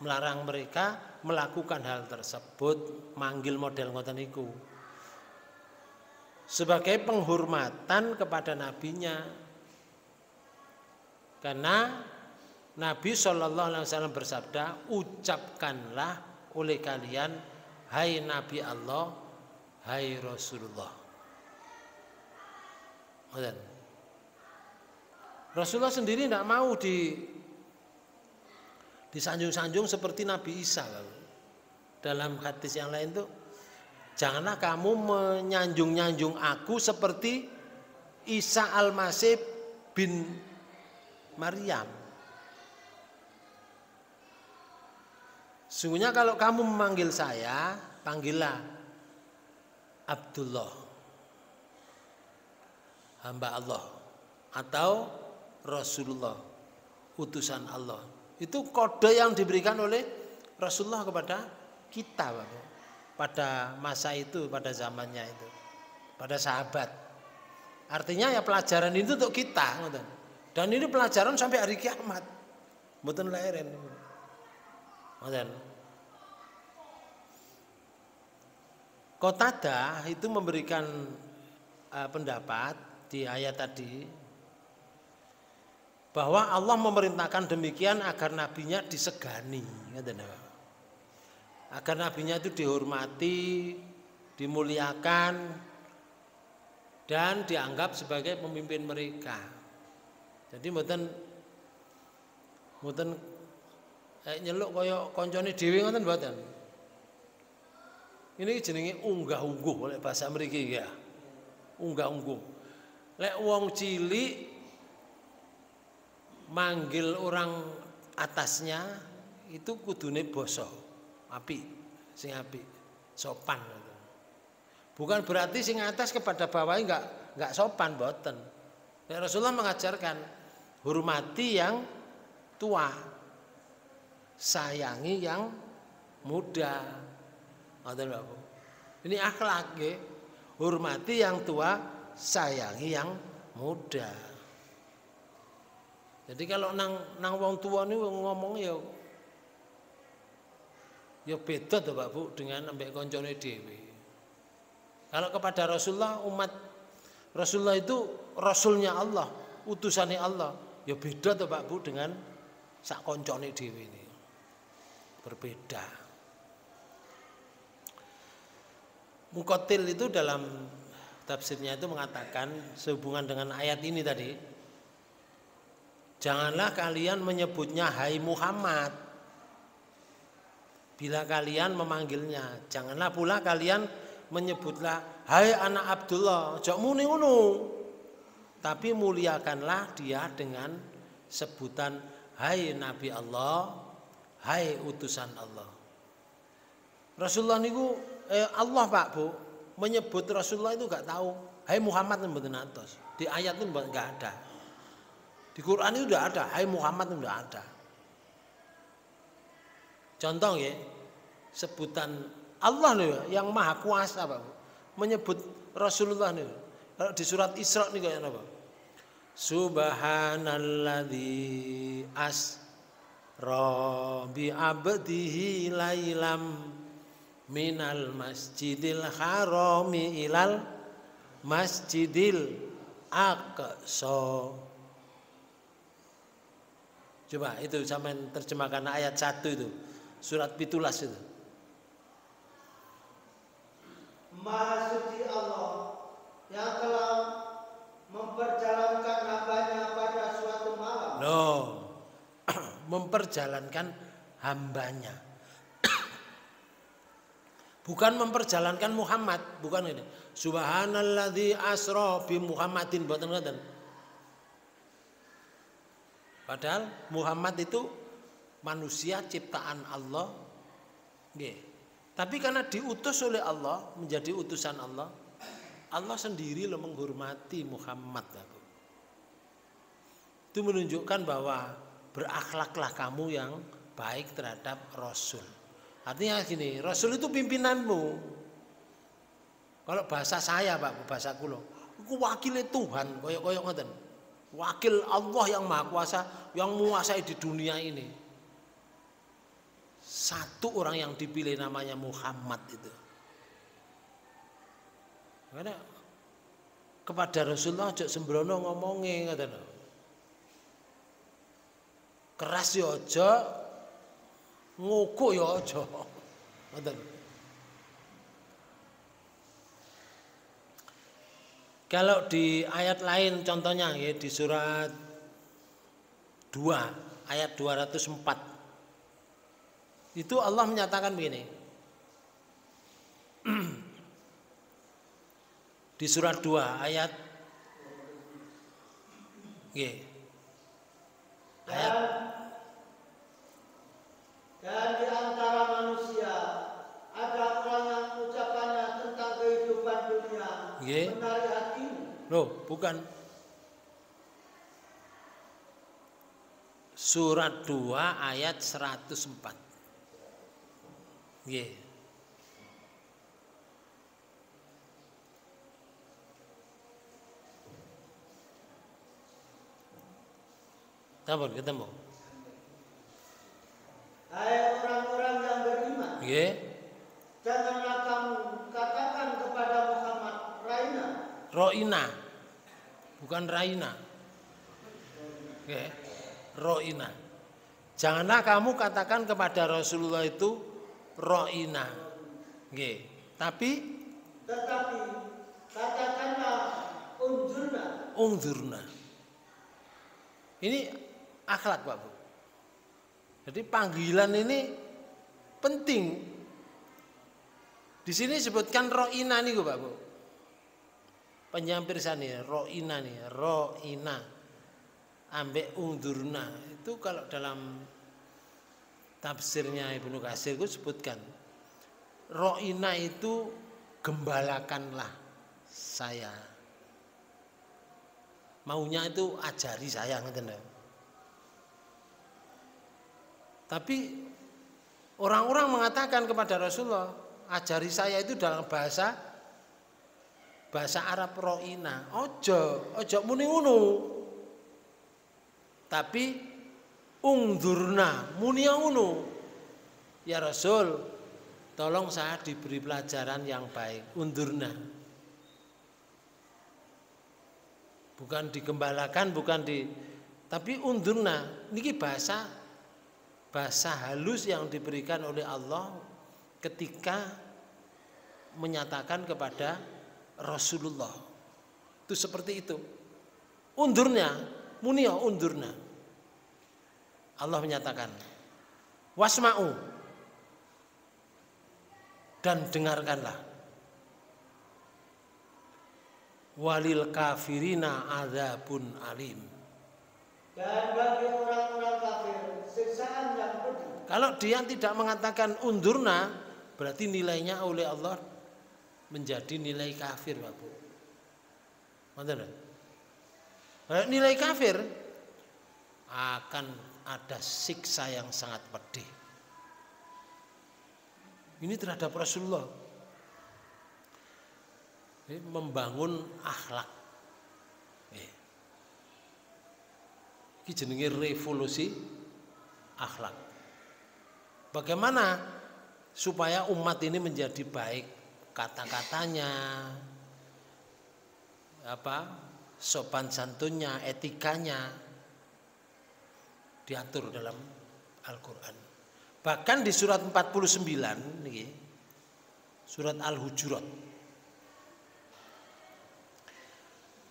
melarang mereka melakukan hal tersebut, manggil model ngoten niku. sebagai penghormatan kepada nabinya. Karena Nabi SAW bersabda, ucapkanlah oleh kalian, hai Nabi Allah, hai Rasulullah. Rasulullah sendiri tidak mau disanjung-sanjung seperti Nabi Isa. Dalam hadis yang lain tuh, janganlah kamu menyanjung-nyanjung aku seperti Isa Al-Masih bin Maryam. Sungguhnya kalau kamu memanggil saya, panggillah Abdullah, hamba Allah, atau Rasulullah, utusan Allah. Itu kode yang diberikan oleh Rasulullah kepada kita, Bapak, pada masa itu, pada zamannya itu, pada sahabat. Artinya ya pelajaran itu untuk kita, dan ini pelajaran sampai hari kiamat. Mboten leren. Qatadah itu memberikan pendapat di ayat tadi bahwa Allah memerintahkan demikian agar nabinya disegani, agar nabinya itu dihormati, dimuliakan, dan dianggap sebagai pemimpin mereka. Jadi mboten nyeluk kaya koncone dhewe ngoten mboten. Ini jenenge unggah-ungguh oleh bahasa mriki ya. Unggah-ungguh. Lek wong cilik manggil orang atasnya itu kudune basa, apik, sing apik, sopan. Bukan berarti sing atas kepada bawahnya enggak sopan, mboten. Rasulullah mengajarkan hormati yang tua, sayangi yang muda. Ini akhlak, hormati yang tua, sayangi yang muda. Jadi kalau nang wong tua ini ngomong ya beda tuh Pak Bu dengan ambek koncone dhewe. Kalau kepada Rasulullah, umat Rasulullah itu rasulnya Allah, utusannya Allah, ya beda tuh Pak Bu dengan sak koncone dhewe ini. Berbeda. Muqatil itu dalam tafsirnya itu mengatakan sehubungan dengan ayat ini tadi, janganlah kalian menyebutnya hai Muhammad bila kalian memanggilnya, janganlah pula kalian menyebutlah hai anak Abdullah, jok muni ngono, tapi muliakanlah dia dengan sebutan hai Nabi Allah, hai utusan Allah. Rasulullah niku Allah Pak Bu menyebut Rasulullah itu enggak tahu hai Muhammad mboten atos. Di ayat itu enggak ada. Di Quran itu enggak ada hai Muhammad, enggak ada. Contoh ya, sebutan Allah nih yang maha kuasa Pak Bu menyebut Rasulullah nih. Kalau di surat Isra nih kayak apa? Subhanalladzi asra bi abdihi lailam minal masjidil harami ilal masjidil aqsa. Coba itu sampean terjemahkan ayat 1 itu, surat 17 itu. Maha suci Allah yang telah memperjalankan hambanya pada suatu malam. Memperjalankan hambanya. Bukan memperjalankan Muhammad, bukan ini. Subhanalladzi asra bi Muhammadin, mboten ngoten. Padahal Muhammad itu manusia ciptaan Allah. Nggih. Tapi karena diutus oleh Allah, menjadi utusan Allah, Allah sendiri lo menghormati Muhammad. Itu menunjukkan bahwa berakhlaklah kamu yang baik terhadap Rasul. Artinya gini, Rasul itu pimpinanmu. Kalau bahasa saya Pak, bahasa kula, aku wakilnya Tuhan, koyok-koyok ngoten. Wakil Allah yang Maha Kuasa, yang menguasai di dunia ini. Satu orang yang dipilih namanya Muhammad itu. Karena kepada Rasulullah aja sembrono ngomongi ngoten. Keras ya aja, ngukuk ya aja. Ngoten. Kalau di ayat lain contohnya ya di surat 2 ayat 204 itu Allah menyatakan begini. Di surat 2 ayat dan di antara manusia ada orang yang ucapannya tentang kehidupan dunia menarik hatimu. Loh, bukan. Surat 2 ayat 104. Nggih. Ketemu. Hai orang-orang yang beriman. Nggih. Janganlah kamu katakan kepada Muhammad Raina. Roina. Bukan Raina. Nggih. Roina. Janganlah kamu katakan kepada Rasulullah itu Roina. Nggih. Tetapi katakanlah unzurna. Ini akhlak Pak Bu. Jadi panggilan ini penting. Di sini sebutkan roina nih Pak Bu. Penyampir sana roina nih, roina. Ambek ungdurna. Itu kalau dalam tafsirnya Ibnu Katsir itu sebutkan roina itu gembalakanlah saya. Maunya itu ajari saya ngeten. Tapi orang-orang mengatakan kepada Rasulullah, ajari saya itu dalam bahasa Arab roina. Ojo muni ngono. Tapi ungdurna muni ngono. Ya Rasul, tolong saya diberi pelajaran yang baik. Undurna. Bukan digembalakan, tapi undurna. Niki bahasa halus yang diberikan oleh Allah ketika menyatakan kepada Rasulullah. Itu seperti itu. Undurnya, munia undurna. Allah menyatakan, wasma'u, dan dengarkanlah. Walil kafirina adzabun alim. Dan bagi orang-orang kafir siksaan yang pedih. Kalau dia tidak mengatakan undurna, berarti nilainya oleh Allah menjadi nilai kafir, Pak Bu. Nilai kafir akan ada siksa yang sangat pedih. Ini terhadap Rasulullah. Membangun akhlak. Ini jenenge revolusi akhlak. Bagaimana supaya umat ini menjadi baik, kata-katanya, sopan santunnya, etikanya diatur dalam Al-Qur'an. Bahkan di surat 49 niki, surat Al-Hujurat.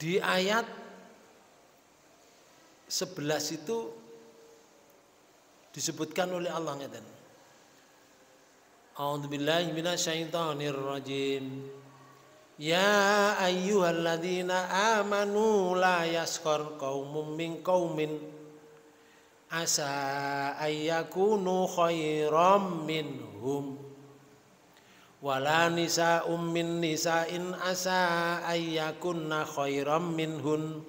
Di ayat 11 itu disebutkan oleh Allah ngeten. A'udzubillahi minasyaitonirrajim. Ya ayyuhalladzina amanu la yaskhar qaumun min qaumin asa ayyakunu khairam minhum. Wala nisa'um min nisa'in asa ayyakunna khairam minhun.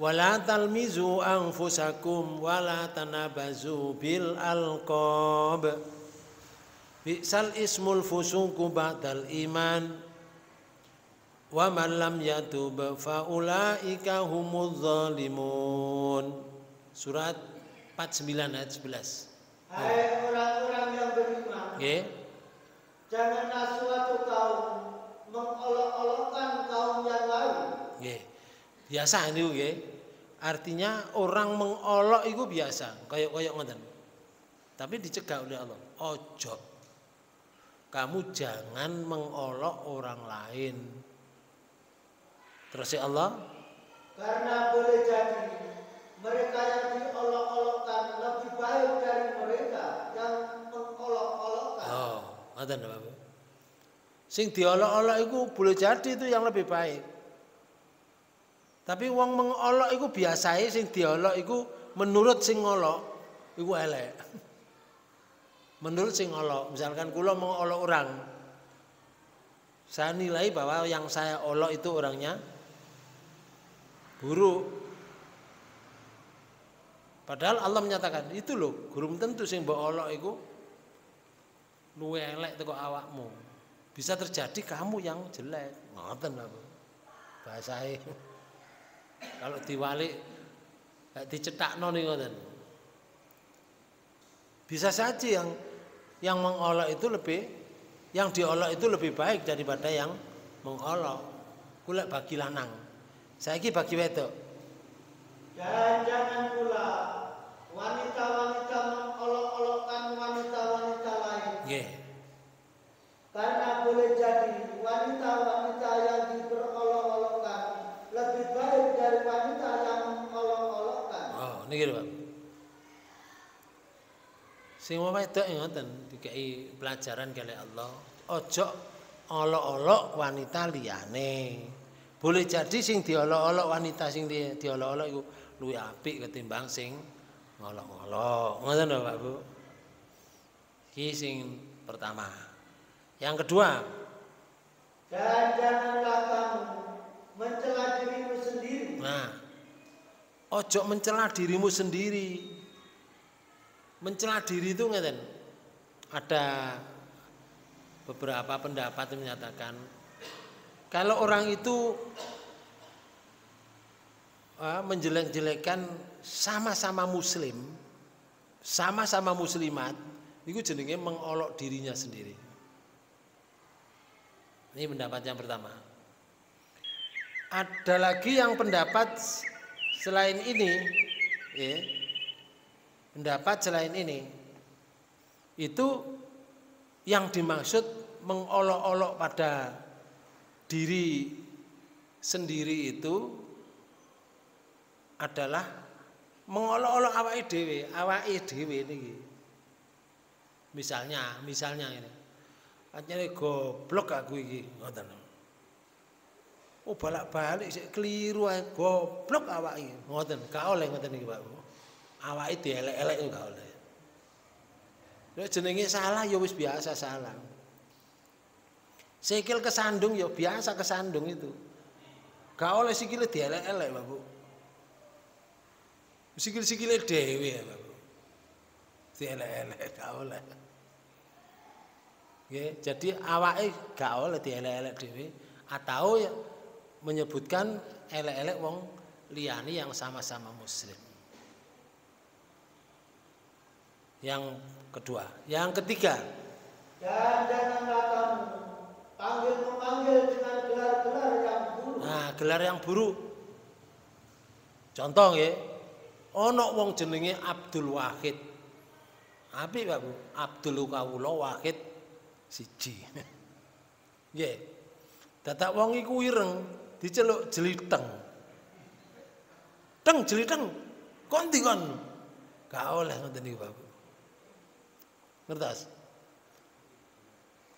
Wala talmizu anfusakum wala tanabazu bil alqab. Bi'sal ismul fusuqu ba'dal iman. Wa man lam yatub fa ulaika humudz zalimun. Surat 49 ayat 11. Hai orang-orang yang beriman. Nggih. Janganlah suatu kaum mengolok-olokkan kaum yang lain Biasa niku nggih. Artinya orang mengolok itu biasa, kayak ngoten. Tapi dicegah oleh Allah. Ojo. Kamu jangan mengolok orang lain. Terus ya Allah, karena boleh jadi mereka yang diolok-olokkan lebih baik dari mereka yang mengolok-olokkan. oh, ngoten Bapak. Sing diolok-olok itu boleh jadi itu yang lebih baik. Tapi wong mengolok itu biasae sing diolok itu menurut sing ngolok itu elek. Menurut sing ngolok, misalkan kula mengolok orang, saya nilai bahwa yang saya olok itu orangnya buruk. Padahal Allah menyatakan itu loh, gurung tentu sing mbok olok iku luwe elek teko awakmu. Bisa terjadi kamu yang jelek. Ngoten lho. Bahasae. Kalau diwalik gak dicetakno ning ngoten. Bisa saja yang mengolok itu yang diolok itu lebih baik daripada yang mengolok. Kula bagi lanang. Saiki bagi wedok. Dan jangan pula wanita-wanita mengolok-olokkan wanita-wanita lain. Nggih. Karena boleh jadi wanita-wanita yang diperolok-olokkan lebih baik dari wanita yang mengolok-olokkan. Oh, niki lho, Pak. Sing wedok ngoten dikai pelajaran kali Allah. Ojo olok-olok wanita liyane. Boleh jadi sing diolok-olok wanita sing diolok-olok iku luwih apik ketimbang sing ngolok-olok. Ngoten lho, Pak Bu. Iki sing pertama. Yang kedua, Dan janganlah kamu mencela dirimu sendiri. nah, ojo mencela dirimu sendiri. Mencela diri itu ngeten. Ada beberapa pendapat yang menyatakan kalau orang itu menjelek-jelekan sama-sama muslim, sama-sama muslimat, itu jenenge mengolok dirinya sendiri. Ini pendapat yang pertama. Ada lagi yang pendapat selain ini, ya, pendapat selain ini, itu yang dimaksud mengolok-olok pada diri sendiri itu adalah mengolok-olok awake dhewe niki. Misalnya ini. Anjane goblok aku iki, ngoten. Oh balak-balik sik keliru ae goblok awake iki. Ngoten, gak oleh ngoten iki, Pak. Awake dielek-elek gak oleh. Nek jenenge salah ya wis biasa salah. Sikil kesandung ya biasa kesandung itu. Gak oleh sikile dielek-elek, Pak Bu. Sikil-sikile dhewe ya, Pak Bu. Dielek-elek gak oleh. Nggih, jadi awake gak oleh dielek-elek dhewe atau ya menyebutkan elek-elek wong liyane yang sama-sama muslim. Yang kedua, yang ketiga. Dan janganlah kamu panggil-memanggil dengan gelar-gelar yang buruk. Nah, gelar yang buruk. Contoh nggih, ana wong jenenge Abdul Wahid. Apik, Pak Bu. Abdul kawula Wahid siji. Nggih. Dadak wong iku ireng diceluk jeliteng. Teng jeliteng. Kon ndi kon? Gak oleh ngoten niku, Pak. Ngertos?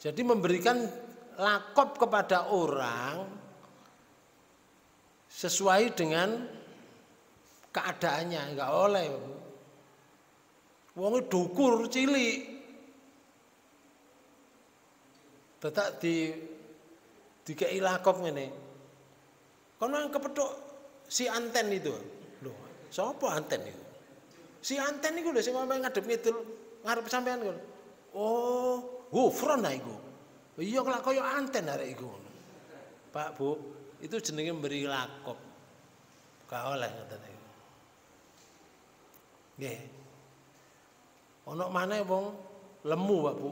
Jadi memberikan lakop kepada orang sesuai dengan keadaannya, enggak oleh. Wong dukur cilik. Dadak dikei lakop ngene. Kono kepethuk si Anten itu. Lho, sapa Anten itu? Si Anten iku lho sing ngomong ngadep ngidul ngarep sampean kok. Oh, front lah iku. Iya kelak kaya Anten arek iku. Pak Bu, itu jenenge memberi lakop. Gak oleh ngoten iku. Nggih. Ana maneh wong lemu, Pak Bu.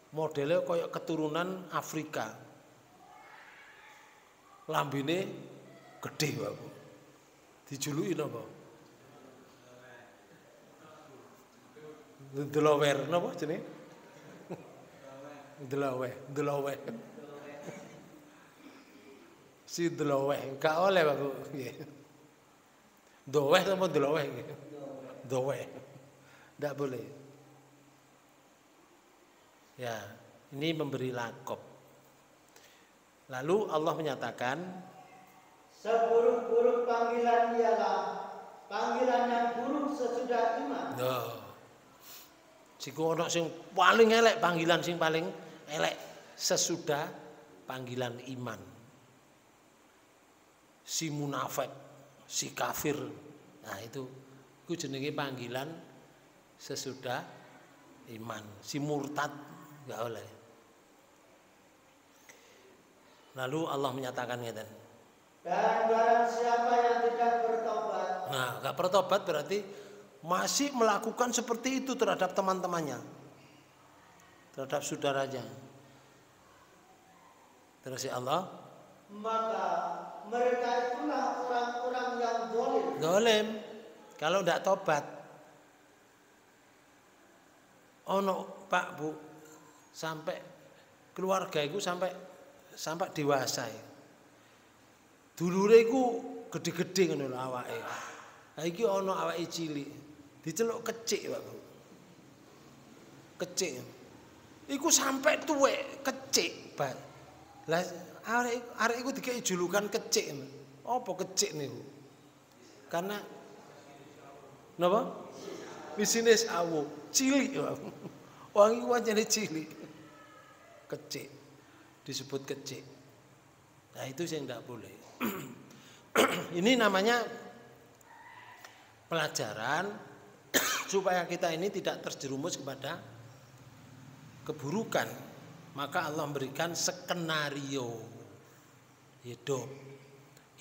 Modelnya kayak keturunan Afrika. Lambene Gede aku. Dijuluki napa? Delower napa jenenge? Delower. Si Delower, gak oleh aku. Nggih. Doweh apa Delower nggih? Doweh. Ndak boleh. Ya, ini memberi lakop. Lalu Allah menyatakan, seburuk-buruk panggilan ialah panggilan yang buruk sesudah iman. Siku ono sing paling elek panggilan sing paling elek sesudah panggilan iman. Si munafik, si kafir. Nah, itu jenenge panggilan sesudah iman. Si murtad enggak oleh. Lalu Allah menyatakan ngeten. Dan barang siapa yang tidak bertobat. Nah, enggak bertobat berarti masih melakukan seperti itu terhadap teman-temannya, terhadap saudaranya. Terus ya Allah, maka mereka itulah orang-orang yang zalim. Kalau tidak tobat, ono Pak Bu, sampai keluarga itu sampai dewasa. Dulure iku gede-gede ngono lho awake. Lah iki ono awake cilik. Diceluk kecik, Pak Bu. Kecik. Iku sampai tuwek kecik, Pak. Lah arek iku dikei julukan kecik. Apa kecik niku? Karena napa? Isine sawu, cilik, Pak. Wong iku pancene cilik. Kecik. Disebut kecik. Nah, itu yang tidak boleh. Ini namanya pelajaran supaya kita ini tidak terjerumus kepada keburukan. Maka Allah memberikan skenario hidup.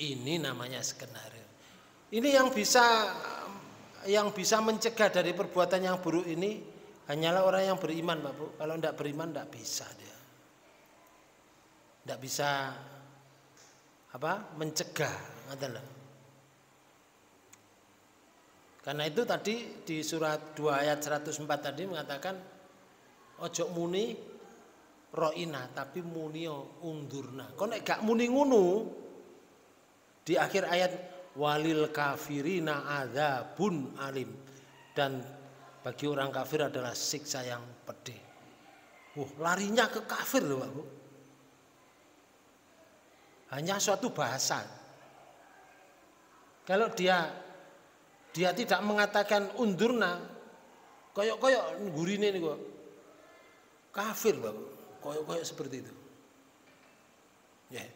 Ini namanya skenario. Ini yang bisa mencegah dari perbuatan yang buruk ini hanyalah orang yang beriman, Pak Bu. Kalau tidak beriman tidak bisa dia. Tidak bisa mencegah, ngoten lho. Karena itu tadi di surat 2 ayat 104 tadi mengatakan ojo muni ro'ina tapi muni undurna. Kok nek gak muni ngono di akhir ayat walil kafirina adzabun alim, dan bagi orang kafir adalah siksa yang pedih. Larinya ke kafir loh, Pak Bu. Hanya suatu bahasa. Kalau dia tidak mengatakan undurna, koyok gurine niku kafir, Pak. Koyok seperti itu. Ya,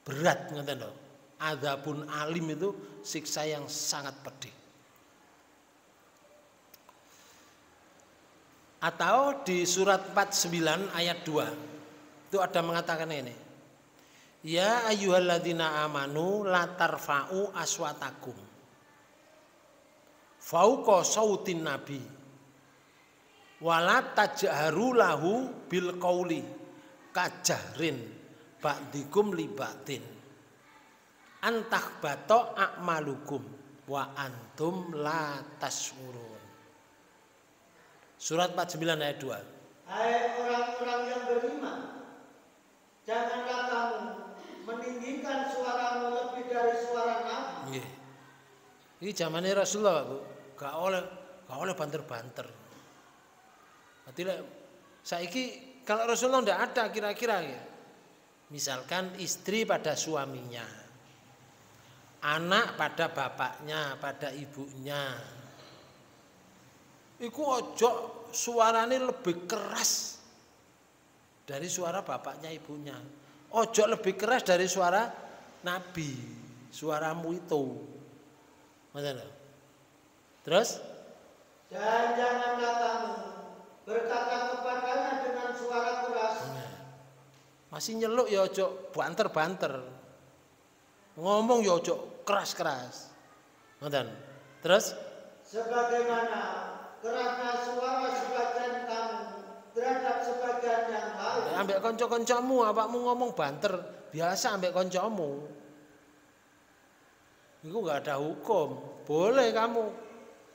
berat ngoten lho. Adzabun alim itu siksa yang sangat pedih. Atau di surat 49 ayat 2 itu ada mengatakan ini. Ya ayyuhalladzina amanu la tarfa'u aswatakum fauqa sautin nabi wala tajharu lahu bil qauli kajahrin ba'dikum li ba'din antah bato a'malukum wa antum la tashurun. Surat 49 ayat 2. Hai orang-orang yang beriman, janganlah kamu meninggikan suaramu lebih dari suara Nabi. Ini zamannya Rasulullah, Bu. Gak oleh banter-banter. Berarti saiki kalau Rasulullah tidak ada kira-kira ya. Misalkan istri pada suaminya, anak pada bapaknya, pada ibunya. Iku ojo suaranya lebih keras dari suara bapaknya ibunya. Ojo lebih keras dari suara Nabi. Suaramu itu. Terus? Dan janganlah kamu berkata kepadanya dengan suara keras. Masih nyeluk ya ojo banter-banter. Ngomong ya ojo keras-keras. Terus? Sebagaimana kerasnya suara sebagian kamu terhadap sebagian yang lain. Ambek konco-koncomu, awakmu ngomong banter biasa ambek koncomu. Itu nggak ada hukum. Boleh kamu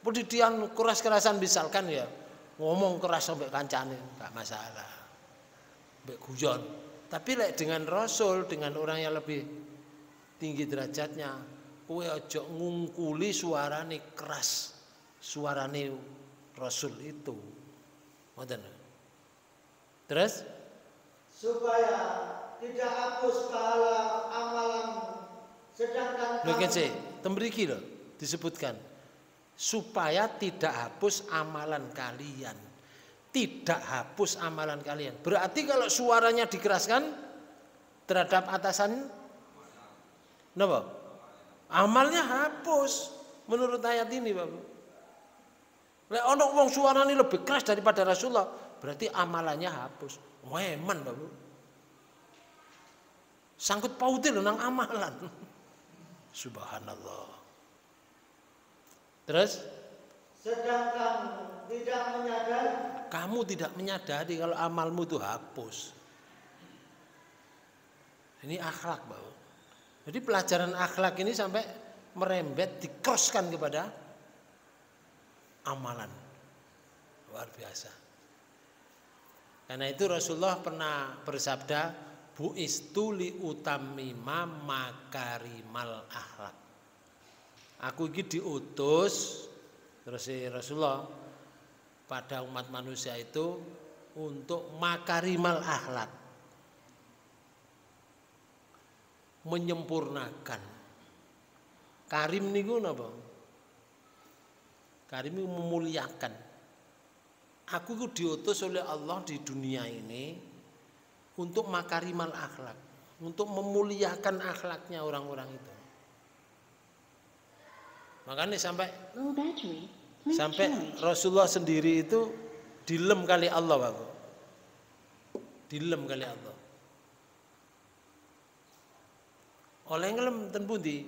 pendidikan keras-kerasan misalkan ya, ngomong keras sampai kancane nggak masalah. Mbek guyon. Tapi dengan Rasul, dengan orang yang lebih tinggi derajatnya, kowe aja ngungkuli suarane keras. Suarane Rasul itu. Ngoten. Terus supaya tidak hapus pahala amalanmu, sedangkan lho kece, tembriki lho disebutkan supaya tidak hapus amalan kalian. Tidak hapus amalan kalian. Berarti kalau suaranya dikeraskan terhadap atasan, napa? Amalnya hapus menurut ayat ini, Bapak. Lek ono wong suarane lebih keras daripada Rasulullah, berarti amalannya hapus. Wemen, Bapak. Sangkut pautin nang amalan. Subhanallah. Terus sedangkan tidak menyadari, kamu tidak menyadari kalau amalmu itu hapus. Ini akhlak, Bapak. Jadi pelajaran akhlak ini sampai merembet dikroskan kepada amalan. Luar biasa. Karena itu Rasulullah pernah bersabda, bu'istu li utammima makarimal akhlak. Aku ini diutus terus Rasulullah pada umat manusia itu untuk makarimal akhlak, menyempurnakan. Karim niku napa? Karim itu memuliakan. Aku itu diutus oleh Allah di dunia ini untuk makarimal akhlak, untuk memuliakan akhlaknya orang-orang itu. Makanya sampai Rasulullah sendiri itu dilem kali Allah, Bapak. Dilem kali Allah. Oleh ngelem ten pundi?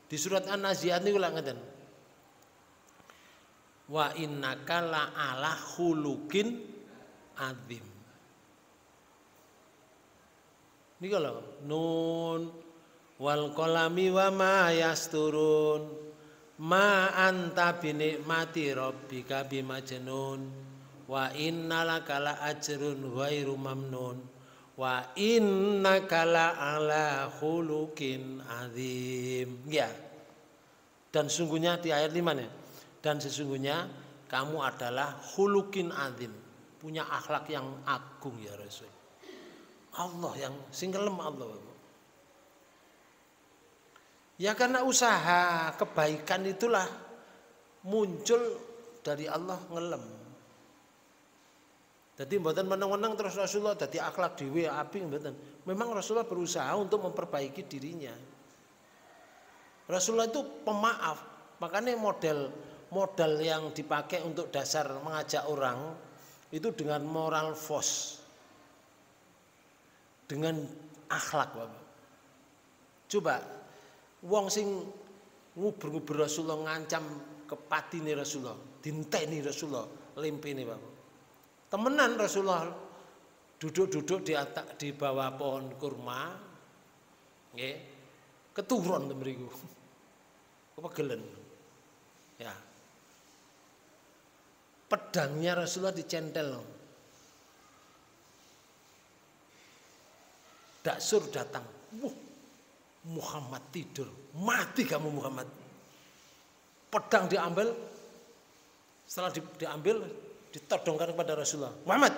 Di surat An-Nazi'at niku lak ngeten. Wa innaka la ala khuluqin adzim. Niki lho, nun wal qalami wa ma yasturun. Ma anta binikmati rabbika bimajnun wa innalaka la ajrun ghairu mamnun wa innaka la ala khuluqin adzim. Ya. Dan sungguhnya di ayat 5 nih. Dan sesungguhnya kamu adalah khuluqin adzim, punya akhlak yang agung ya Rasul. Allah yang singkelem Allah. Ya karena usaha kebaikan itulah muncul dari Allah ngelem. Jadi mboten meneng-meneng terus Rasulullah dadi akhlak dhewe apik mboten. Memang Rasulullah berusaha untuk memperbaiki dirinya. Rasulullah itu pemaaf. Makanya modal yang dipakai untuk dasar mengajak orang itu dengan moral force. Dengan akhlak, Bapak. Coba wong sing nguber-nguber Rasulullah ngancam kepatine Rasulullah, dinteni Rasulullah, lempene Bapak. Temenan Rasulullah duduk-duduk di bawah pohon kurma, nggih. Keturun to mriku. Kepegelen. Ya. Pedangnya Rasulullah dicentel. Daksur datang. Muhammad tidur, mati kamu Muhammad. Pedang diambil, setelah diambil ditodongkan kepada Rasulullah. Muhammad,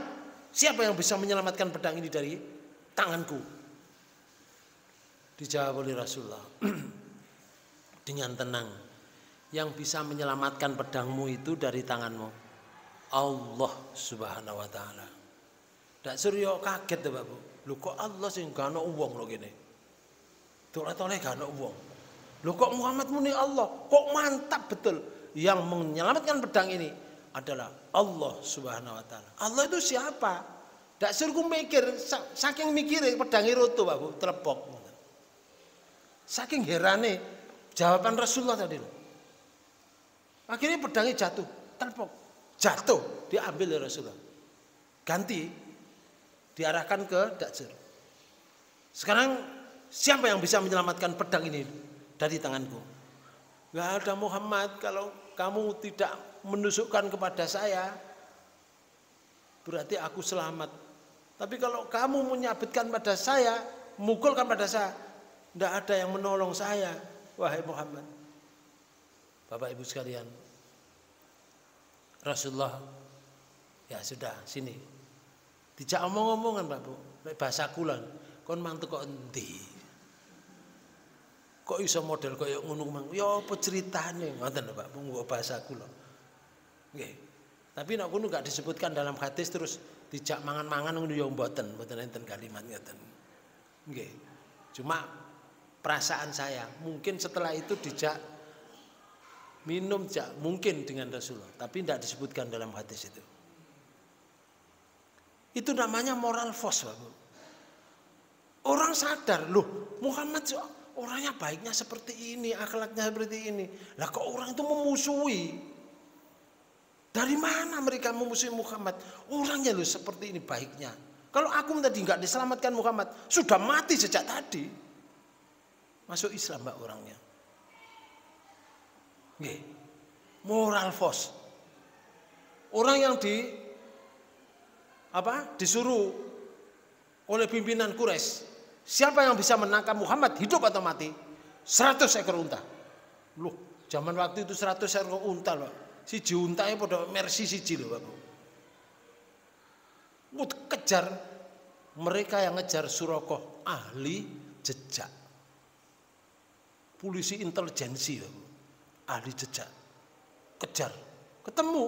siapa yang bisa menyelamatkan pedang ini dari tanganku? Dijawab oleh Rasulullah dengan tenang, yang bisa menyelamatkan pedangmu itu dari tanganmu Allah Subhanahu wa taala. Dak suryo kaget to Bapak. Lho kok Allah sing gak ana wong lho kene. Toleh-toleh gak ada uang. Loh kok Muhammad muni Allah? Kok mantap betul. Yang menyelamatkan pedang ini adalah Allah Subhanahu wa taala. Allah itu siapa? Dak suruhku mikir, saking mikire pedangnya roto, Bapak, telepok. Saking herane jawaban Rasulullah tadi. Akhirnya pedangnya jatuh, telepok. Jatuh, diambil oleh Rasulullah. Ganti, diarahkan ke Daksir. Sekarang siapa yang bisa menyelamatkan pedang ini dari tanganku? Nggak ada Muhammad kalau kamu tidak menusukkan kepada saya, berarti aku selamat. Tapi kalau kamu menyabetkan pada saya, mukulkan pada saya, tidak ada yang menolong saya, wahai Muhammad. Bapak Ibu sekalian, Rasulullah, ya sudah sini, dijak omong-omongan Pak Bu, bahasa kulan, kon mantu kok endi? Kok iso model kaya ngono mang? Ya apa ceritane? Ngoten lho Pak, nggo bahasa kula. Nggih. Tapi nek ngono gak disebutkan dalam hadis terus dijak mangan-mangan ngono ya mboten enten kalimat ngoten. Nggih. Cuma perasaan saya, mungkin setelah itu dijak minum mungkin dengan Rasulullah, tapi tidak disebutkan dalam hadis itu. Itu namanya moral force, Pak. Orang sadar, loh Muhammad orangnya baiknya seperti ini, akhlaknya seperti ini. Lah kok orang itu memusuhi? Dari mana mereka memusuhi Muhammad? Orangnya loh seperti ini baiknya. Kalau aku tadi nggak diselamatkan Muhammad, sudah mati sejak tadi. Masuk Islam Mbak orangnya. Nggih. Moral force. Orang yang disuruh oleh pimpinan Quraisy, siapa yang bisa menangkap Muhammad hidup atau mati? 100 ekor unta. Loh, zaman waktu itu 100 ekor unta loh. Siji untanya pada mercy siji loh, Bapak. Kejar mereka yang ngejar Surakoh, ahli jejak. Polisi intelijensi, Bapak. Ahli jejak. Kejar, ketemu.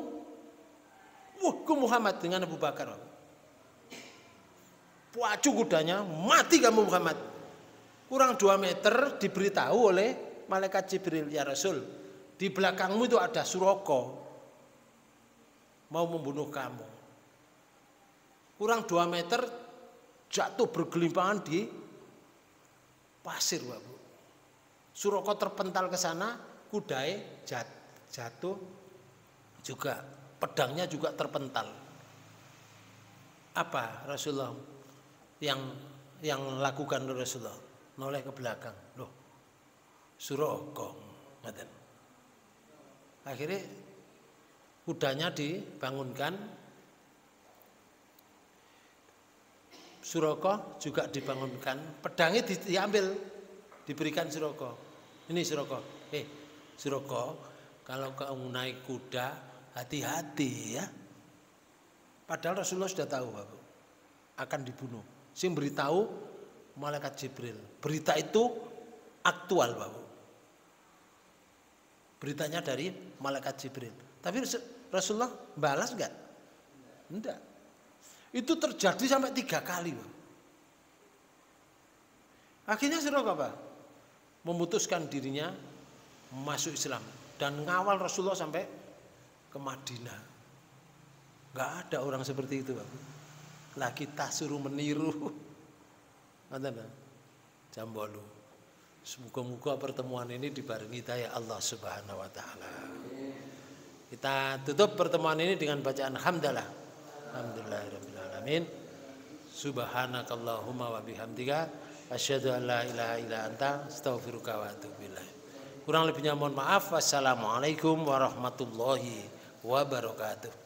Wah, ke Muhammad dengan Abu Bakar. Pacu kudanya, mati kamu Muhammad. Kurang 2 meter diberitahu oleh malaikat Jibril, ya Rasul, di belakangmu itu ada Suraka mau membunuh kamu. Kurang 2 meter jatuh bergelimpangan di pasir, Bapak. Suraka terpental ke sana, kudai jatuh juga, pedangnya juga terpental. Apa Rasulullah yang lakukan Rasulullah? Noleh ke belakang. Loh, Suraka. Akhirnya kudanya dibangunkan, Suraka juga dibangunkan, pedangnya diambil, diberikan Suraka. Ini Suraka. Suraka, kalau kamu naik kuda hati-hati ya. Padahal Rasulullah sudah tahu Bapak, akan dibunuh. Sing beritahu malaikat Jibril. Berita itu aktual Bapak. Beritanya dari malaikat Jibril. Tapi Rasulullah balas enggak? Enggak. Itu terjadi sampai 3 kali Bapak. Akhirnya Suraka apa? Memutuskan dirinya masuk Islam dan ngawal Rasulullah sampai ke Madinah. Enggak ada orang seperti itu Bapak. Lah kita suruh meniru. Ngoten Jambolu. Semoga-moga pertemuan ini dibarengi hidayah Allah Subhanahu wa taala. Kita tutup pertemuan ini dengan bacaan hamdalah. Alhamdulillahirabbil alamin. Subhanakallahumma wa bihamdika asyhadu an la ilaha illa anta astaghfiruka wa atubu ilaik. Kurang lebihnya mohon maaf. Wassalamualaikum warahmatullahi wabarakatuh.